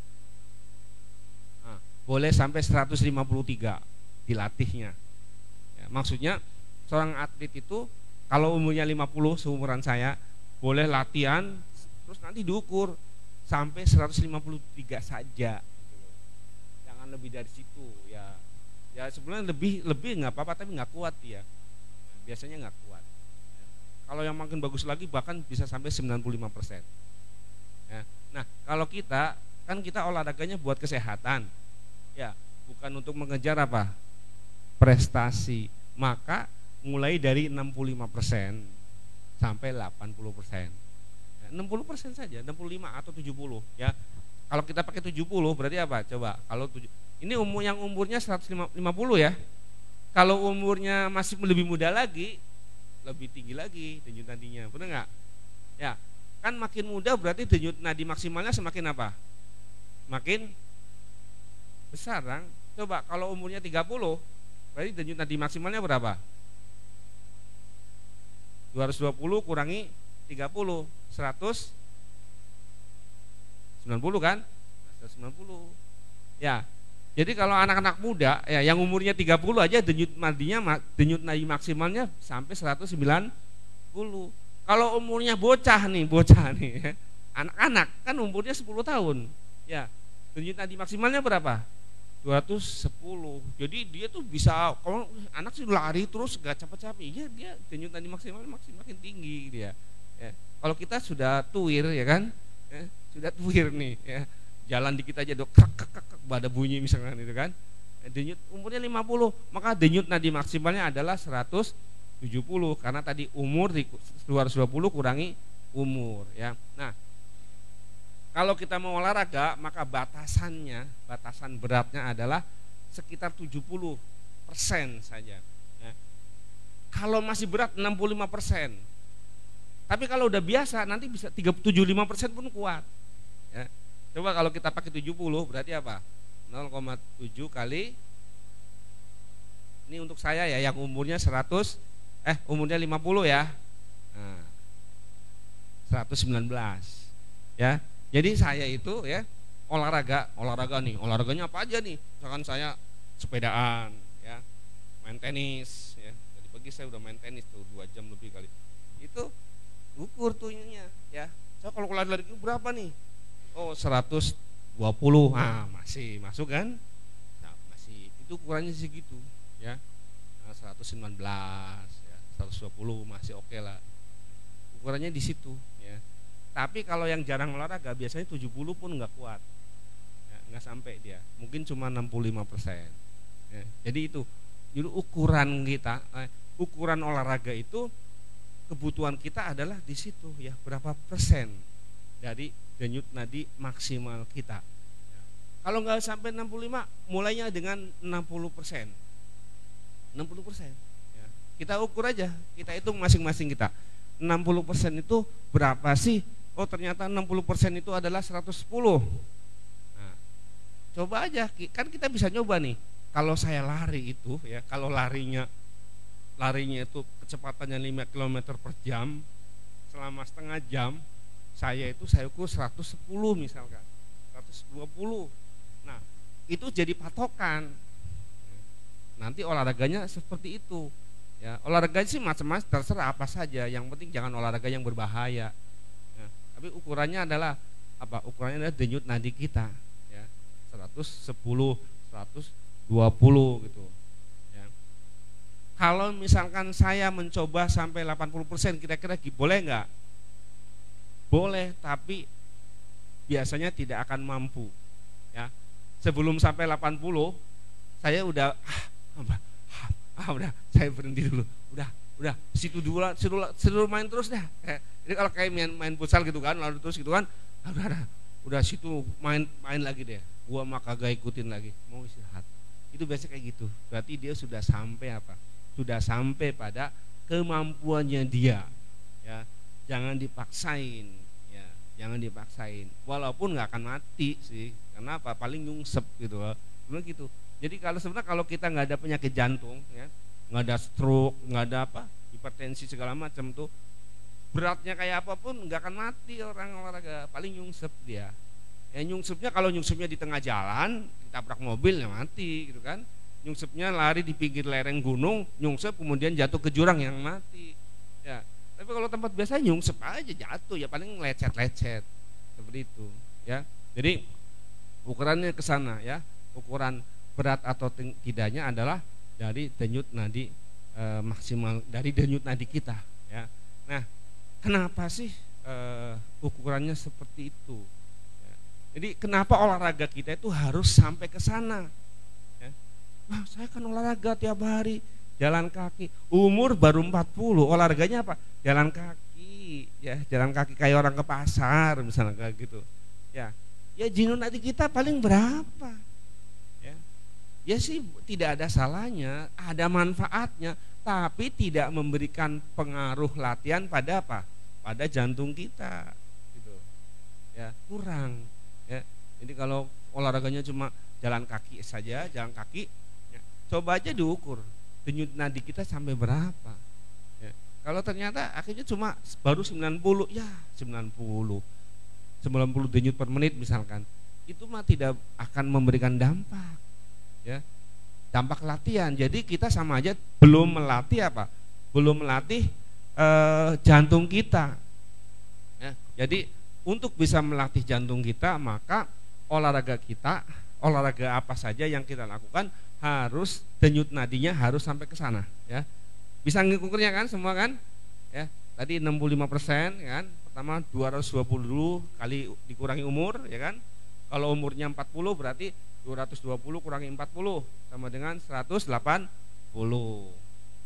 Speaker 1: Nah, boleh sampai 153 dilatihnya. Ya, maksudnya seorang atlet itu kalau umurnya 50 seumuran saya boleh latihan terus nanti diukur sampai 153 saja. Jangan lebih dari situ ya. Ya sebenarnya lebih nggak apa-apa tapi nggak kuat ya. Biasanya nggak kuat. Kalau yang makin bagus lagi bahkan bisa sampai 95%. Ya. Nah kalau kita kan kita olahraganya buat kesehatan, ya bukan untuk mengejar apa prestasi. Maka mulai dari 65% sampai 80%. 60% saja, 65 atau 70 ya. Kalau kita pakai 70 berarti apa? Coba kalau ini yang umurnya 150 ya. Kalau umurnya masih lebih muda lagi, lebih tinggi lagi denyut nadinya, benar nggak? Ya, kan makin muda berarti denyut nadi maksimalnya semakin apa? Makin besar, kan? Coba kalau umurnya 30, berarti denyut nadi maksimalnya berapa? 220 kurangi 30, 190 kan? 190. Ya. Jadi kalau anak-anak muda ya yang umurnya 30 aja denyut nadi maksimalnya sampai 190. Kalau umurnya bocah nih ya, anak-anak kan umurnya 10 tahun. Ya. Denyut nadi maksimalnya berapa? 210. Jadi dia tuh bisa kalau anak sih lari terus gak capek-capek, ya dia denyut nadi maksimalnya makin tinggi dia. Ya. Kalau kita sudah tuir ya kan? Ya, sudah tuir nih ya. Jalan dikit aja dok ada bunyi misalkan itu kan. Denyut umurnya 50, maka denyut nadi maksimalnya adalah 170 karena tadi umur 220 kurangi umur ya. Nah, kalau kita mau olahraga maka batasan beratnya adalah sekitar 70% saja ya. Kalau masih berat 65%. Tapi kalau udah biasa nanti bisa 75% pun kuat ya. Coba kalau kita pakai 70 berarti apa? 0,7 kali, ini untuk saya ya yang umurnya umurnya 50 ya. Nah, 119 ya. Jadi saya itu ya olahraganya apa aja nih? Misalkan saya sepedaan ya, main tenis ya. Tadi pagi saya udah main tenis tuh 2 jam lebih kali. Itu ukur tuh ininya ya. So kalau lari itu berapa nih? Oh 120, masih masuk kan? Nah, masih itu ukurannya segitu ya. Nah, 119 ya, 120 masih oke lah. Ukurannya di situ ya. Tapi kalau yang jarang olahraga biasanya 70 pun nggak kuat. Ya, nggak sampai dia. Mungkin cuma 65%. Ya, jadi itu. Jadi ukuran kita, ukuran olahraga itu kebutuhan kita adalah di situ ya, berapa persen dari denyut nadi maksimal kita. Kalau nggak sampai 65, mulainya dengan 60%. 60%. Ya. Kita ukur aja, kita hitung masing-masing kita. 60% itu berapa sih? Oh ternyata 60% itu adalah 110. Nah, coba aja, kan kita bisa nyoba nih. Kalau saya lari itu ya, kalau larinya itu kecepatannya 5 km per jam selama setengah jam, saya ukur 110 misalkan, 120. Nah, itu jadi patokan. Nanti olahraganya seperti itu. Ya, olahraga sih macam-macam, terserah apa saja. Yang penting jangan olahraga yang berbahaya. Ya, tapi ukurannya adalah apa? Ukurannya adalah denyut nadi kita. Ya, 110, 120 gitu. Ya. Kalau misalkan saya mencoba sampai 80%, kira-kira boleh nggak? Boleh, tapi biasanya tidak akan mampu. Ya, sebelum sampai 80, saya udah saya berhenti dulu. Udah situ dulu main terus dah. Jadi kalau kayak main futsal gitu kan, lalu terus gitu kan, udah situ main lagi deh. Gua mah kagak ikutin lagi, mau istirahat. Itu biasanya kayak gitu. Berarti dia sudah sampai apa? Sudah sampai pada kemampuannya dia. Ya. Jangan dipaksain, ya, jangan dipaksain. Walaupun nggak akan mati sih, karena apa? Paling nyungsep gitu, benar gitu. Jadi kalau kita nggak ada penyakit jantung, ya, nggak ada stroke, nggak ada apa, hipertensi segala macam tuh, beratnya kayak apapun nggak akan mati orang olahraga, paling nyungsep dia. Ya nyungsepnya kalau nyungsepnya di tengah jalan, ditabrak mobil ya mati gitu kan. Nyungsepnya lari di pinggir lereng gunung, nyungsep kemudian jatuh ke jurang yang mati. Ya, tapi kalau tempat biasa nyungsep aja jatuh ya paling lecet-lecet seperti itu. Ya, jadi ukurannya ke sana ya, ukuran berat atau tidaknya adalah dari denyut nadi maksimal dari denyut nadi kita ya. Nah, kenapa sih ukurannya seperti itu ya. Jadi kenapa olahraga kita itu harus sampai ke sana ya. Wah, saya kan olahraga tiap hari, jalan kaki, umur baru 40, olahraganya apa? Jalan kaki ya, jalan kaki kayak orang ke pasar misalnya kayak gitu ya. Ya denyut nadi kita paling berapa? Ya sih tidak ada salahnya, ada manfaatnya, tapi tidak memberikan pengaruh latihan pada apa? Pada jantung kita, gitu. Ya kurang. Ya. Jadi kalau olahraganya cuma jalan kaki saja, jalan kaki, ya, coba aja diukur denyut nadi kita sampai berapa. Ya. Kalau ternyata akhirnya cuma baru 90, ya 90 denyut per menit misalkan, itu mah tidak akan memberikan dampak. Ya, dampak latihan. Jadi kita sama aja belum melatih apa? Belum melatih jantung kita. Ya, jadi untuk bisa melatih jantung kita, maka olahraga apa saja yang kita lakukan harus denyut nadinya harus sampai ke sana. Ya, bisa ngukurnya kan semua kan? Ya, tadi 65% kan? Pertama 220 dulu kali dikurangi umur, ya kan? Kalau umurnya 40 berarti 220 kurangi 40 sama dengan 180.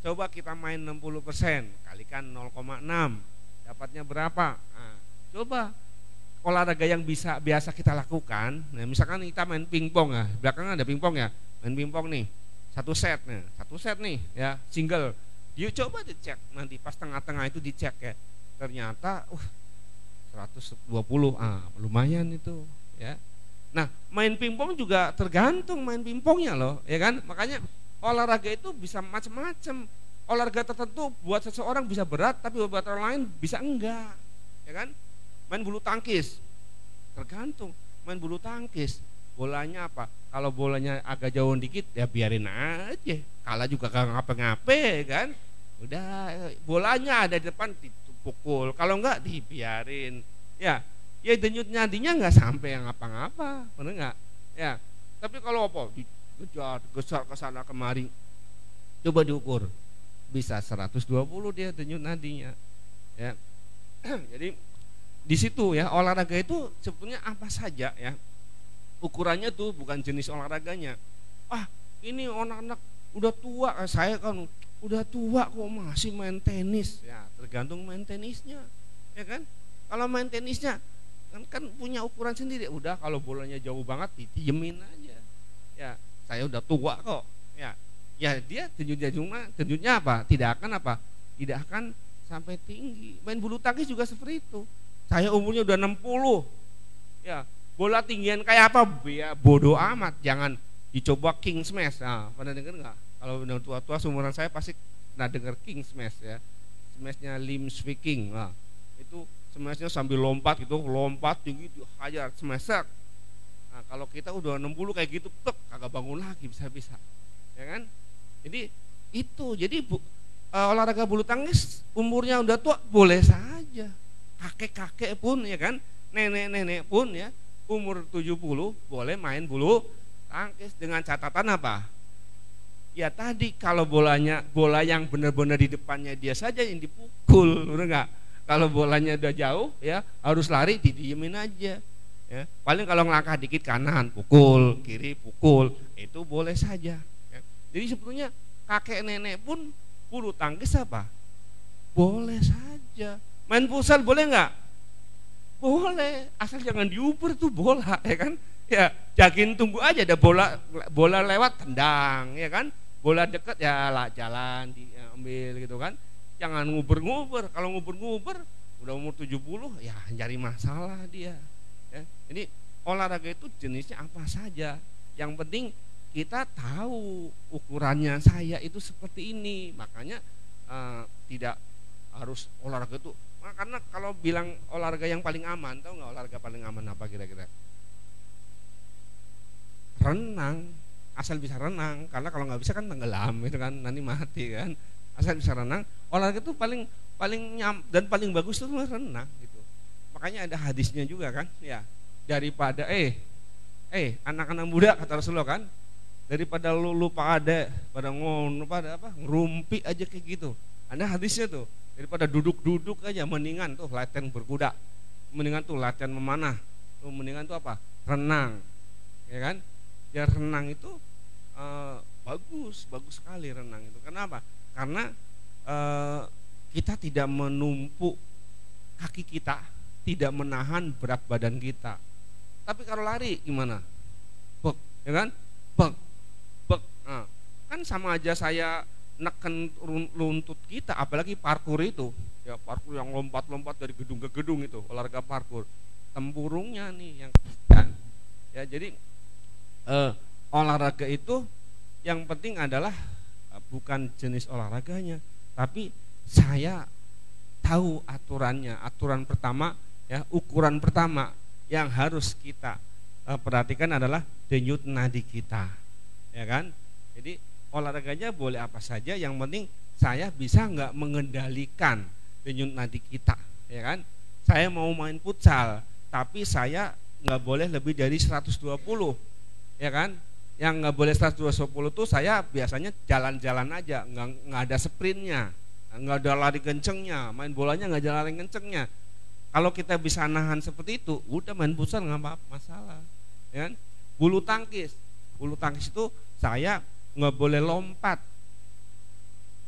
Speaker 1: Coba kita main 60%, kalikan 0,6, dapatnya berapa? Nah, coba olahraga yang biasa kita lakukan. Nah, misalkan kita main pingpong ya, belakangnya ada pingpong ya, main pingpong nih, satu set nih ya, single. Yuk coba dicek nanti pas tengah-tengah itu dicek ya, ternyata 120, lumayan itu ya. Nah, main pingpong juga tergantung main pingpongnya loh, ya kan? Makanya olahraga itu bisa macam-macam. Olahraga tertentu buat seseorang bisa berat, tapi buat orang lain bisa enggak, ya kan? Main bulu tangkis, tergantung. Main bulu tangkis, bolanya apa? Kalau bolanya agak jauh dikit, ya biarin aja. Kalah juga gak ngapa-ngape, kan? Udah, bolanya ada di depan dipukul. Kalau enggak, dibiarin. Ya denyut nadinya nggak sampai yang apa-apa, benar nggak? Ya, tapi kalau apa? Dikejar, gesar ke sana kemari, coba diukur, bisa 120 dia denyut nadinya. Ya, jadi di situ ya olahraga itu sebetulnya apa saja ya, ukurannya tuh bukan jenis olahraganya. Ini anak-anak udah tua, saya kan udah tua kok masih main tenis. Ya, tergantung main tenisnya, ya kan? Kalau main tenisnya kan punya ukuran sendiri. Udah kalau bolanya jauh banget didiemin aja. Ya, saya udah tua kok. Ya dia denyutnya apa? Tidak akan sampai tinggi. Main bulu tangkis juga seperti itu. Saya umurnya udah 60. Ya, bola tinggian kayak apa? Ya bodoh amat, jangan dicoba king smash. Nah, pernah dengar enggak? Kalau udah tua-tua seumuran saya pasti pernah dengar king smash ya. Smashnya Lim Swicking. Nah, itu smashnya sambil lompat tinggi dihajar smash. Nah, kalau kita udah 60 kayak gitu, kagak bangun lagi bisa-bisa, ya kan? Jadi itu, olahraga bulu tangkis umurnya udah tua boleh saja, kakek-kakek pun ya kan, nenek-nenek pun ya umur 70 boleh main bulu tangkis dengan catatan apa? Ya tadi kalau bola yang benar-benar di depannya dia saja yang dipukul, benar nggak? Kalau bolanya udah jauh ya harus lari, didiemin aja ya. Paling kalau ngelangkah dikit kanan pukul, kiri pukul, itu boleh saja ya. Jadi sebetulnya kakek nenek pun bulu tangkis apa? Boleh saja. Main futsal boleh nggak? Boleh, asal jangan diuber tuh bola, ya kan? Ya jagin tunggu aja, ada bola lewat tendang, ya kan? Bola deket ya lah jalan diambil gitu kan? Jangan nguber-nguber. Kalau nguber-nguber udah umur 70 ya cari masalah dia. Ya. Jadi olahraga itu jenisnya apa saja. Yang penting kita tahu ukurannya saya itu seperti ini, makanya tidak harus olahraga itu. Nah, karena kalau bilang olahraga yang paling aman, tahu nggak olahraga paling aman apa kira-kira? Renang, asal bisa renang. Karena kalau nggak bisa kan tenggelam, itu kan nanti mati kan. Asal bisa renang, olahraga itu paling dan paling bagus itu renang gitu. Makanya ada hadisnya juga kan, ya. Daripada anak-anak muda kata Rasulullah kan, daripada lu pada ngono pada apa ngerumpi aja kayak gitu. Ada hadisnya tuh, daripada duduk-duduk aja mendingan tuh latihan berkuda, mendingan tuh latihan memanah, tuh mendingan tuh apa renang, ya kan? Ya renang itu bagus sekali renang itu. Kenapa? Karena kita tidak menumpuk kaki kita, tidak menahan berat badan kita. Tapi kalau lari gimana? Bek, ya kan? Bek. Nah, kan sama aja saya neken luntut kita, apalagi parkur itu. Ya parkur yang lompat-lompat dari gedung ke gedung itu, olahraga parkur. Tempurungnya nih yang ya jadi olahraga itu yang penting adalah bukan jenis olahraganya, tapi saya tahu aturannya. Aturan pertama ya, ukuran pertama yang harus kita perhatikan adalah denyut nadi kita, ya kan? Jadi olahraganya boleh apa saja, yang penting saya bisa nggak mengendalikan denyut nadi kita, ya kan? Saya mau main futsal, tapi saya nggak boleh lebih dari 120, ya kan? Yang nggak boleh 120 tuh saya biasanya jalan-jalan aja, nggak ada sprintnya, nggak ada lari kencengnya, main bolanya nggak jalan lari kencengnya. Kalau kita bisa nahan seperti itu, udah main futsal nggak apa masalah, ya kan? Bulu tangkis itu saya nggak boleh lompat,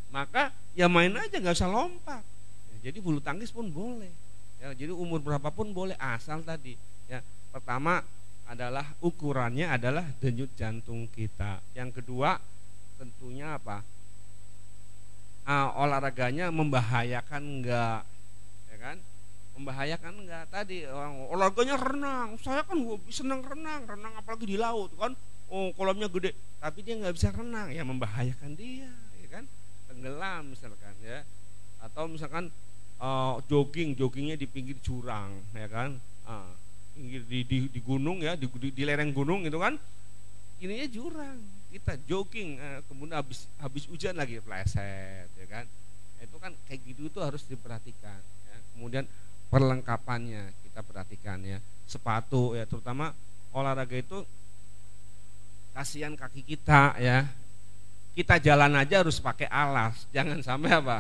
Speaker 1: maka ya main aja nggak usah lompat. Ya, jadi bulu tangkis pun boleh. Ya, jadi umur berapapun boleh, asal tadi ya pertama adalah ukurannya adalah denyut jantung kita. Yang kedua tentunya apa? Olahraganya membahayakan enggak, ya kan? Membahayakan enggak? Tadi olahraganya renang, saya kan senang renang apalagi di laut kan, kolamnya gede, tapi dia nggak bisa renang, ya membahayakan dia, ya kan? Tenggelam misalkan, ya. Atau misalkan joggingnya di pinggir jurang, ya kan? Pinggir di gunung ya, di lereng gunung itu kan, ininya jurang, kita jogging, kemudian habis hujan lagi pleset, ya kan? Itu kan kayak gitu tuh harus diperhatikan, ya. Kemudian perlengkapannya kita perhatikan ya, sepatu ya, terutama olahraga itu kasihan kaki kita ya, kita jalan aja harus pakai alas, jangan sampai apa?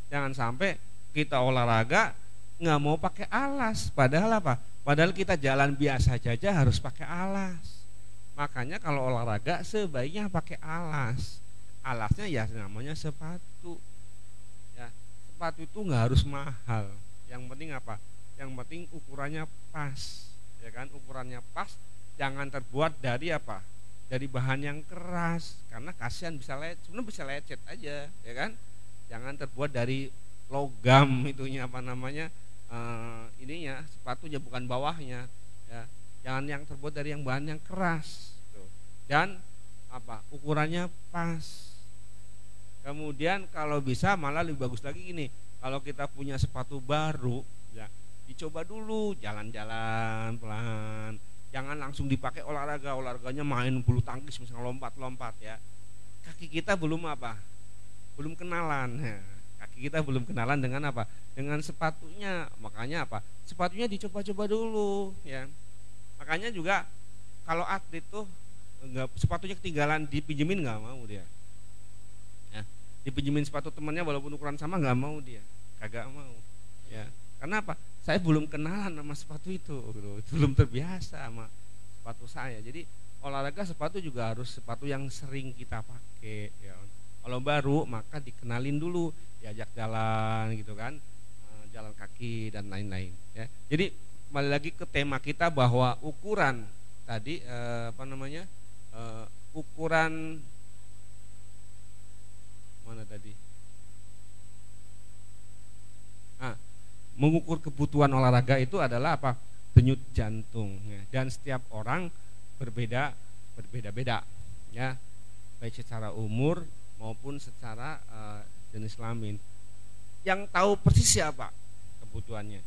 Speaker 1: Jangan sampai kita olahraga nggak mau pakai alas, padahal apa? Padahal kita jalan biasa saja harus pakai alas. Makanya kalau olahraga sebaiknya pakai alas. Alasnya ya namanya sepatu. Ya, sepatu itu nggak harus mahal. Yang penting apa? Yang penting ukurannya pas, ya kan? Ukurannya pas, jangan terbuat dari apa? Dari bahan yang keras, karena kasihan sebenarnya bisa lecet aja, ya kan? Jangan terbuat dari logam itunya apa namanya? Ininya sepatunya bukan bawahnya, ya. Jangan yang terbuat dari yang bahan yang keras, tuh. Dan apa? Ukurannya pas. Kemudian kalau bisa malah lebih bagus lagi gini, kalau kita punya sepatu baru, ya dicoba dulu jalan-jalan pelan, jangan langsung dipakai olahraganya main bulu tangkis misalnya lompat-lompat ya. Kaki kita belum apa? Belum kenalan, ya. Kaki kita belum kenalan dengan apa? Dengan sepatunya. Makanya apa? Sepatunya dicoba-coba dulu, ya. Makanya juga kalau atlet tuh sepatunya ketinggalan dipinjemin nggak mau dia. Ya, dipinjemin sepatu temannya walaupun ukuran sama nggak mau dia, kagak mau. Ya, karena apa? Saya belum kenalan sama sepatu itu, belum terbiasa sama sepatu saya. Jadi olahraga sepatu juga harus sepatu yang sering kita pakai. Ya. Kalau baru maka dikenalin dulu, diajak jalan gitu kan, jalan kaki dan lain-lain. Ya. Jadi kembali lagi ke tema kita bahwa ukuran tadi ukuran mana tadi? Mengukur kebutuhan olahraga itu adalah apa? Denyut jantung. Ya. Dan setiap orang berbeda-beda. ya, baik secara umur maupun secara jenis kelamin. Yang tahu persis siapa kebutuhannya?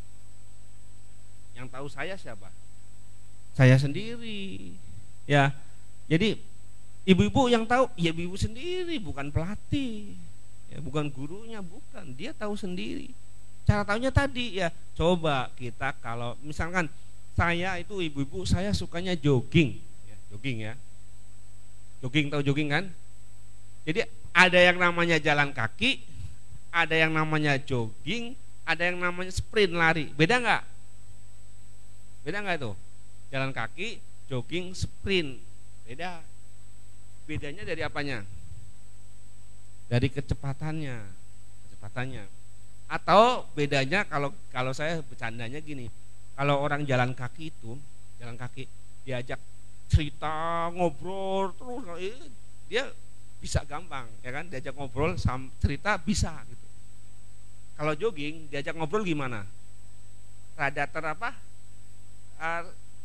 Speaker 1: Yang tahu saya siapa? Saya sendiri. Ya, jadi ibu-ibu yang tahu, ya ibu-ibu sendiri, bukan pelatih, ya, bukan gurunya, bukan. Dia tahu sendiri. Cara tahunya tadi ya, coba kita kalau misalkan saya itu ibu-ibu, saya sukanya jogging, ya, jogging ya. Jogging, tahu jogging kan? Jadi ada yang namanya jalan kaki, ada yang namanya jogging, ada yang namanya sprint, lari. Beda nggak? Beda nggak itu? Jalan kaki, jogging, sprint. Beda. Bedanya dari apanya? Dari kecepatannya. Atau bedanya kalau saya bercandanya gini, kalau orang jalan kaki itu, jalan kaki diajak cerita, ngobrol terus, dia bisa gampang, ya kan? Diajak ngobrol, cerita bisa gitu. Kalau jogging diajak ngobrol gimana? Rada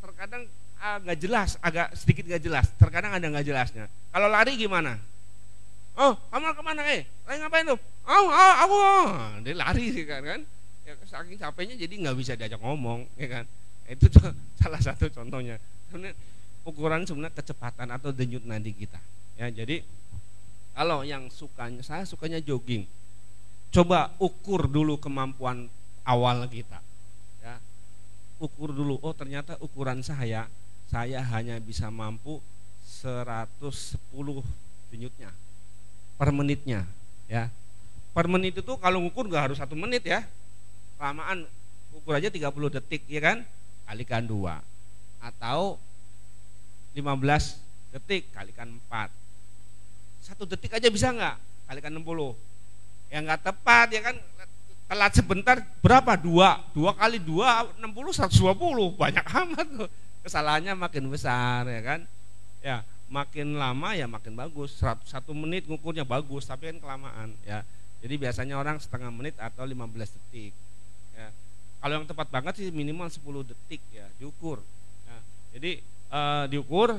Speaker 1: terkadang nggak jelas, agak sedikit nggak jelas. Terkadang ada nggak jelasnya. Kalau lari gimana? Oh, kamu kemana? Lagi ngapain tuh? Aku. Dia lari sih kan? Ya, saking capeknya jadi nggak bisa diajak ngomong, ya kan? Itu salah satu contohnya. Sebenarnya ukuran sebenarnya kecepatan atau denyut nadi kita. Ya, jadi kalau yang saya sukanya jogging. Coba ukur dulu kemampuan awal kita. Ya. Ukur dulu, oh ternyata ukuran saya hanya bisa mampu 110 denyutnya per menitnya, ya. Per menit itu kalau ngukur nggak harus 1 menit ya. Kelamaan ukur aja 30 detik, ya kan? Kalikan 2. Atau 15 detik kalikan 4. 1 detik aja bisa nggak? Kalikan 60. Ya nggak tepat, ya kan? Telat sebentar berapa? 2 kali 2 60, 120. Banyak amat tuh. Kesalahannya makin besar, ya kan? Ya, makin lama ya makin bagus. 1 menit ngukurnya bagus, tapi kan kelamaan, ya. Jadi biasanya orang setengah menit atau 15 detik. Ya. Kalau yang tepat banget sih minimal 10 detik ya diukur. Ya. Jadi diukur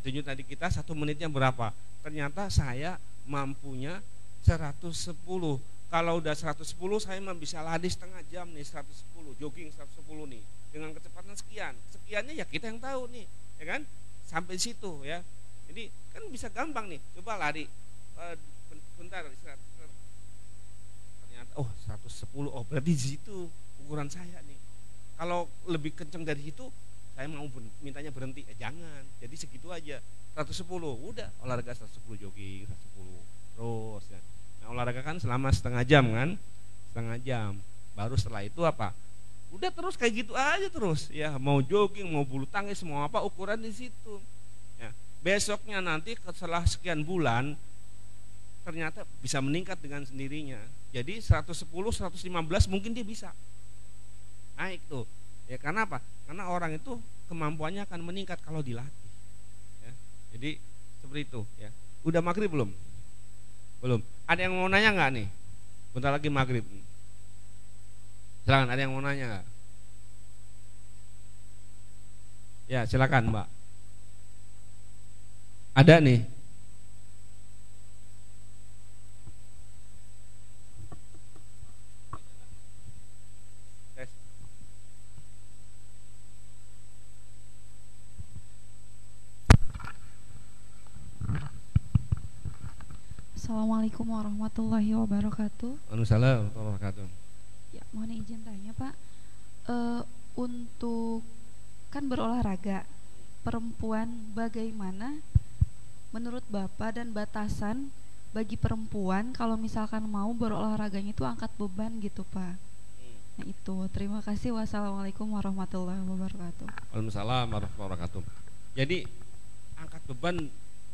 Speaker 1: denyut nadi kita 1 menitnya berapa. Ternyata saya mampunya 110. Kalau udah 110 saya bisa lari setengah jam nih, 110, jogging 110 nih. Dengan kecepatan sekian. Sekiannya ya kita yang tahu nih, ya kan? Sampai situ ya. Jadi kan bisa gampang nih. Coba lari bentar, ternyata 110, berarti di situ ukuran saya nih. Kalau lebih kenceng dari itu saya mau mintanya berhenti, jangan. Jadi segitu aja. 110, udah olahraga 110, jogging 110 terus ya. Nah, olahraga kan selama setengah jam kan? Setengah jam. Baru setelah itu apa? Udah terus kayak gitu aja terus ya, mau jogging, mau bulu tangkis, mau apa, ukuran di situ. Ya. Besoknya nanti setelah sekian bulan ternyata bisa meningkat dengan sendirinya. Jadi 110, 115 mungkin dia bisa naik tuh. Ya karena apa? Karena orang itu kemampuannya akan meningkat kalau dilatih. Ya. Jadi seperti itu ya. Udah maghrib belum? Belum. Ada yang mau nanya nggak nih? Bentar lagi maghrib. Silakan, ada yang mau nanya nggak? Ya silakan Mbak. Ada nih.
Speaker 2: Assalamualaikum warahmatullahi wabarakatuh.
Speaker 1: Waalaikumsalam warahmatullahi wabarakatuh.
Speaker 2: Ya, mohon izin tanya Pak, untuk kan berolahraga perempuan, bagaimana menurut Bapak dan batasan bagi perempuan kalau misalkan mau berolahraganya itu angkat beban gitu Pak? Nah itu, terima kasih. Wassalamualaikum warahmatullahi wabarakatuh.
Speaker 1: Waalaikumsalam warahmatullahi wabarakatuh. Jadi angkat beban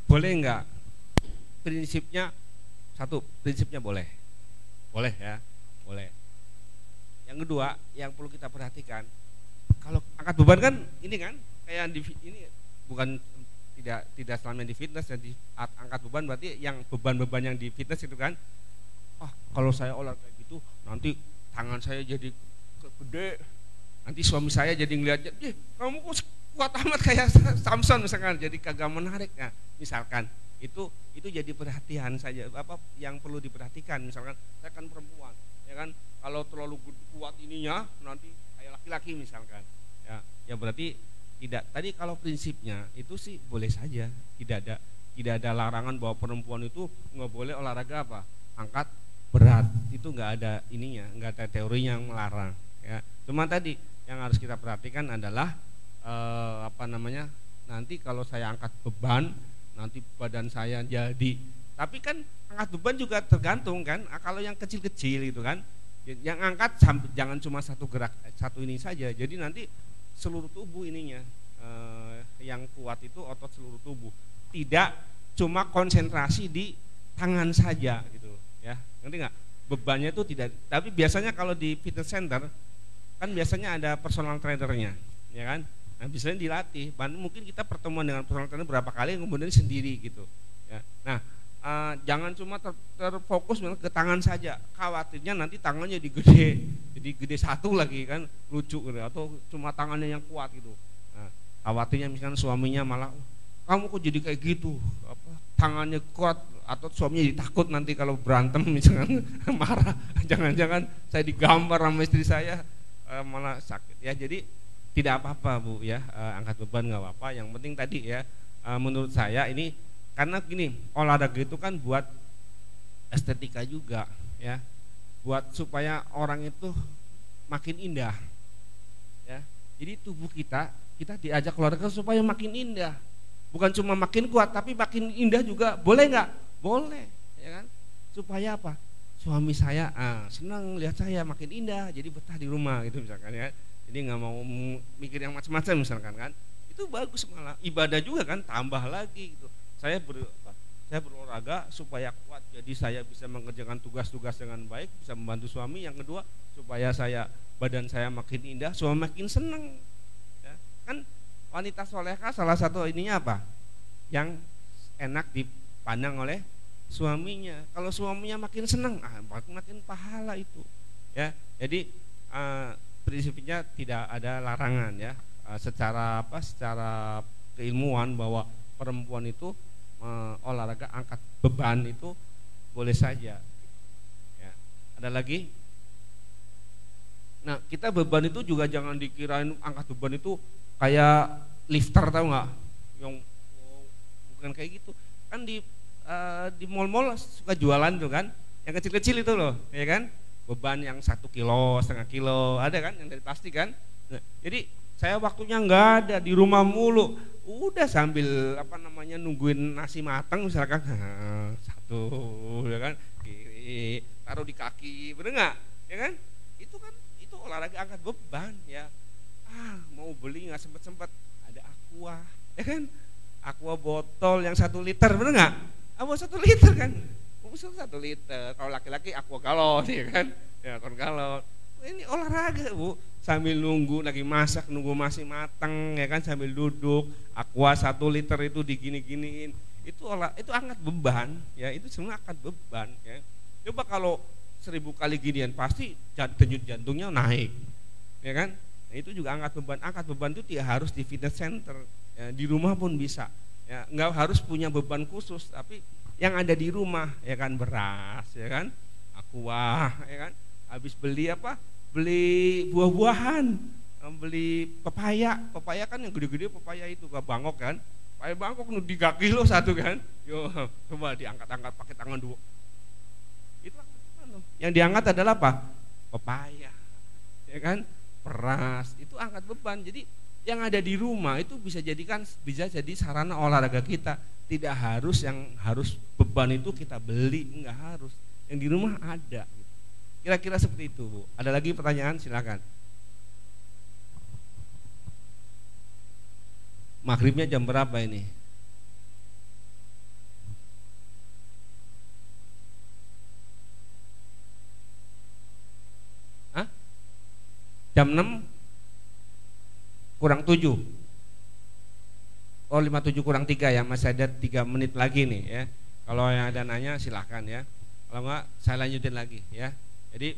Speaker 1: boleh enggak? Prinsipnya prinsipnya boleh ya, boleh. Yang kedua yang perlu kita perhatikan, kalau angkat beban kan ini kan kayak ini bukan tidak selamanya di fitness. Dan angkat beban berarti yang beban-beban yang di fitness itu kan, kalau saya olahraga gitu nanti tangan saya jadi gede, nanti suami saya jadi ngeliatnya, kamu kok kuat amat kayak Samson misalkan, jadi kagak menarik. Nah, misalkan itu jadi perhatian saja, apa yang perlu diperhatikan. Misalkan saya kan perempuan, ya kan, kalau terlalu kuat ininya nanti kayak laki-laki misalkan, ya berarti tidak. Tadi kalau prinsipnya itu sih boleh saja, tidak ada larangan bahwa perempuan itu nggak boleh olahraga apa, angkat berat, itu nggak ada ininya, nggak ada teorinya yang melarang, ya. Cuma tadi yang harus kita perhatikan adalah nanti kalau saya angkat beban, nanti badan saya jadi. Tapi kan angkat beban juga tergantung kan. Kalau yang kecil-kecil itu kan, yang angkat jangan cuma satu gerak, satu ini saja. Jadi nanti seluruh tubuh ininya, yang kuat itu otot seluruh tubuh. Tidak cuma konsentrasi di tangan saja gitu, ya. Ngerti nggak? Bebannya itu tidak. Tapi biasanya kalau di fitness center kan biasanya ada personal trainernya, ya kan? Nah, biasanya dilatih. Mungkin kita pertemuan dengan personal trainer berapa kali, kemudian sendiri gitu, ya. Nah, jangan cuma terfokus ke tangan saja. Khawatirnya nanti tangannya jadi gede satu lagi kan, lucu gitu. Atau cuma tangannya yang kuat gitu. Nah, khawatirnya misalkan suaminya malah, kamu kok jadi kayak gitu, tangannya kuat, atau suaminya ditakut nanti kalau berantem misalkan marah, jangan-jangan saya digambar sama istri saya, malah sakit, ya. Jadi tidak apa-apa Bu, ya, angkat beban nggak apa-apa. Yang penting tadi ya, menurut saya ini karena gini, olahraga itu kan buat estetika juga, ya, buat supaya orang itu makin indah, ya. Jadi tubuh kita diajak olahraga supaya makin indah, bukan cuma makin kuat tapi makin indah juga. Boleh nggak? Boleh, ya kan? Supaya apa? Suami saya senang lihat saya makin indah, jadi betah di rumah gitu misalkan, ya. Jadi nggak mau mikir yang macam-macam misalkan kan, itu bagus, malah ibadah juga kan, tambah lagi gitu. Saya berolahraga supaya kuat, jadi saya bisa mengerjakan tugas-tugas dengan baik, bisa membantu suami. Yang kedua, supaya badan saya makin indah, suami makin senang, ya. Kan wanita solehah salah satu ininya apa? Yang enak dipandang oleh suaminya. Kalau suaminya makin senang, makin pahala itu, ya. Jadi prinsipnya tidak ada larangan, ya, secara keilmuan bahwa perempuan itu olahraga angkat beban itu boleh saja, ya. Ada lagi? Nah, kita beban itu juga jangan dikirain angkat beban itu kayak lifter, tahu nggak? Yang bukan kayak gitu. Kan di mall-mall suka jualan tuh kan, yang kecil-kecil itu loh, ya kan? Beban yang 1 kilo, setengah kilo, ada kan yang dari plastik kan. Nah, jadi saya waktunya nggak ada, di rumah mulu, udah sambil nungguin nasi matang misalkan, satu, ya kan, kiri, taruh di kaki, bener nggak, ya kan? Itu olahraga angkat beban, ya. Mau beli nggak sempet, ada Aqua, ya kan? Aqua botol yang 1 liter, bener nggak? 1 liter kan? 1 liter, kalau laki-laki Aqua galon, ya kan, ya kon galon. Ini olahraga Bu, sambil nunggu lagi masak, nunggu masih matang, ya kan, sambil duduk, Aqua 1 liter itu digini-giniin, itu angkat beban, ya. Itu semua angkat beban, ya. Coba kalau 1000 kali ginian, pasti denyut jantungnya naik, ya kan. Nah, itu juga angkat beban. Angkat beban itu tidak harus di fitness center, ya, di rumah pun bisa, ya. Nggak harus punya beban khusus, tapi yang ada di rumah, ya kan, beras, ya kan, Aqua, ya kan, habis beli buah-buahan, beli pepaya kan yang gede-gede, pepaya itu ke Bangkok kan, pepaya Bangkok 3 kilo satu kan, yo coba diangkat-angkat pakai tangan 2, itu yang diangkat adalah apa? Pepaya, ya kan, beras, itu angkat beban. Jadi yang ada di rumah itu bisa jadi sarana olahraga kita. Tidak harus beban itu kita beli, enggak harus. Yang di rumah ada. Kira-kira seperti itu, Bu. Ada lagi pertanyaan? Silakan. Maghribnya jam berapa ini? Jam 6 kurang 7. Oh, 57 kurang 3 ya, masih ada 3 menit lagi nih, ya. Kalau yang ada nanya silahkan, ya. Kalau enggak saya lanjutin lagi, ya. Jadi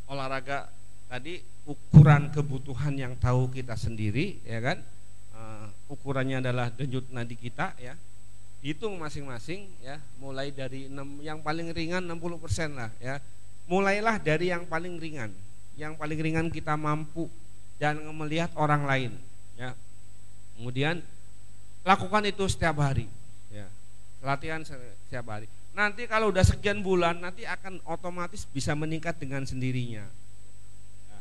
Speaker 1: olahraga tadi ukuran kebutuhan yang tahu kita sendiri, ya kan. Ukurannya adalah denyut nadi kita, ya. Hitung masing-masing, ya. Mulai dari yang paling ringan 60% lah, ya. Mulailah dari yang paling ringan. Yang paling ringan kita mampu dan melihat orang lain, ya. Kemudian lakukan itu setiap hari, ya. Latihan setiap hari. Nanti kalau udah sekian bulan, nanti akan otomatis bisa meningkat dengan sendirinya. Ya.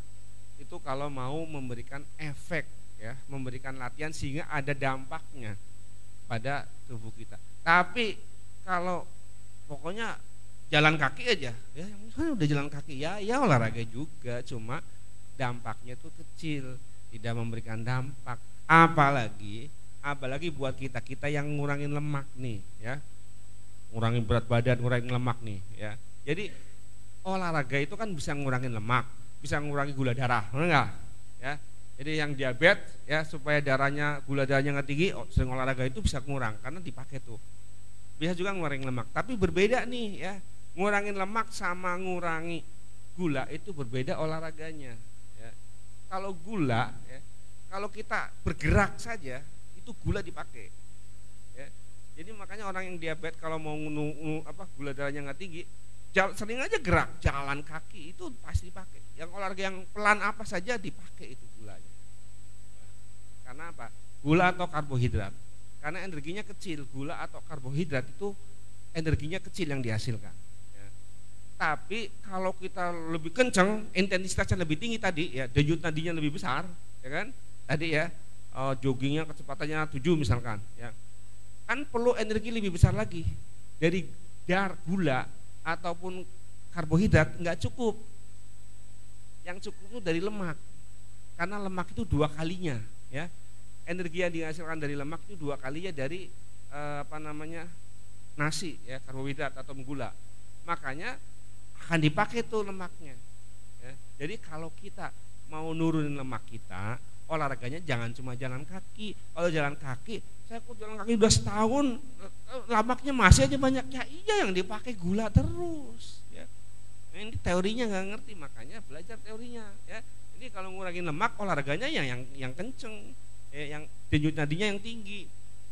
Speaker 1: Itu kalau mau memberikan efek, ya, memberikan latihan sehingga ada dampaknya pada tubuh kita. Tapi kalau pokoknya jalan kaki aja, ya, misalnya udah jalan kaki, ya olahraga juga, cuma dampaknya tuh kecil, tidak memberikan dampak. Apalagi buat kita yang ngurangin lemak nih, ya, ngurangin berat badan, ngurangin lemak nih, ya. Jadi olahraga itu kan bisa ngurangin lemak, bisa ngurangi gula darah, benar nggak? Ya. Jadi yang diabetes, ya, supaya gula darahnya nggak tinggi, sering olahraga itu bisa ngurang karena dipakai tuh. Bisa juga ngurangin lemak, tapi berbeda nih, ya. Ngurangin lemak sama ngurangi gula itu berbeda olahraganya, ya. Kalau gula, ya, kalau kita bergerak saja itu gula dipakai, ya. Jadi makanya orang yang diabetes kalau mau gula darahnya nggak tinggi, sering aja gerak, jalan kaki itu pasti dipakai. Yang olahraga yang pelan apa saja dipakai itu gulanya. Karena apa? Gula atau karbohidrat. Karena energinya kecil, gula atau karbohidrat itu energinya kecil yang dihasilkan. Ya. Tapi kalau kita lebih kencang, intensitasnya lebih tinggi tadi, ya, denyut nadinya lebih besar, ya kan? Tadi, ya, joggingnya kecepatannya 7 misalkan, ya. Kan perlu energi lebih besar lagi. Dari gula ataupun karbohidrat nggak cukup. Yang cukup itu dari lemak. Karena lemak itu 2 kalinya, ya. Energi yang dihasilkan dari lemak itu 2 kalinya dari nasi, ya, karbohidrat atau gula. Makanya akan dipakai tuh lemaknya, ya. Jadi kalau kita mau nurunin lemak kita, olahraganya jangan cuma jalan kaki. Kalau jalan kaki, saya kok jalan kaki udah setahun, lemaknya masih aja banyak. Ya iya, yang dipakai gula terus, ya. Nah, ini teorinya nggak ngerti, makanya belajar teorinya, ya. Ini kalau ngurangin lemak, olahraganya yang kenceng, ya, yang denyut nadinya yang tinggi.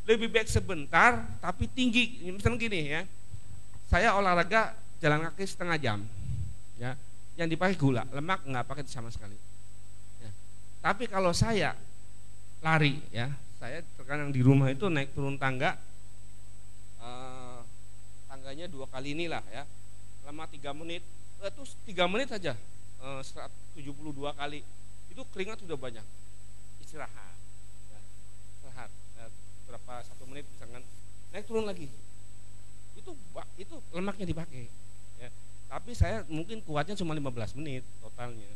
Speaker 1: Lebih baik sebentar tapi tinggi. Misalnya gini, ya, saya olahraga jalan kaki setengah jam, ya, yang dipakai gula, lemak nggak pakai sama sekali. Ya. Tapi kalau saya lari, ya, saya terkadang di rumah itu naik turun tangga, tangganya 2 kali inilah, ya, lama 3 menit, terus 3 menit saja, 172 kali, itu keringat sudah banyak. Istirahat, ya, istirahat, ya, berapa 1 menit misalkan, naik turun lagi, itu lemaknya dipakai, ya. Tapi saya mungkin kuatnya cuma 15 menit totalnya,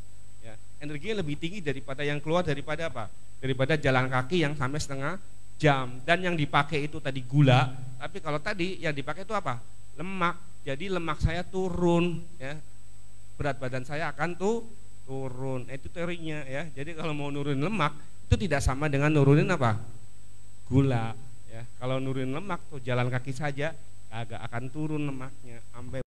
Speaker 1: ya. Energinya lebih tinggi daripada yang keluar daripada apa? Daripada jalan kaki yang sampai setengah jam. Dan yang dipakai itu tadi gula, tapi kalau tadi yang dipakai itu apa? Lemak. Jadi lemak saya turun, ya. Berat badan saya akan turun. Itu teorinya, ya. Jadi kalau mau nurunin lemak itu tidak sama dengan nurunin apa? Gula, ya. Kalau nurunin lemak tuh jalan kaki saja agak akan turun lemaknya sampai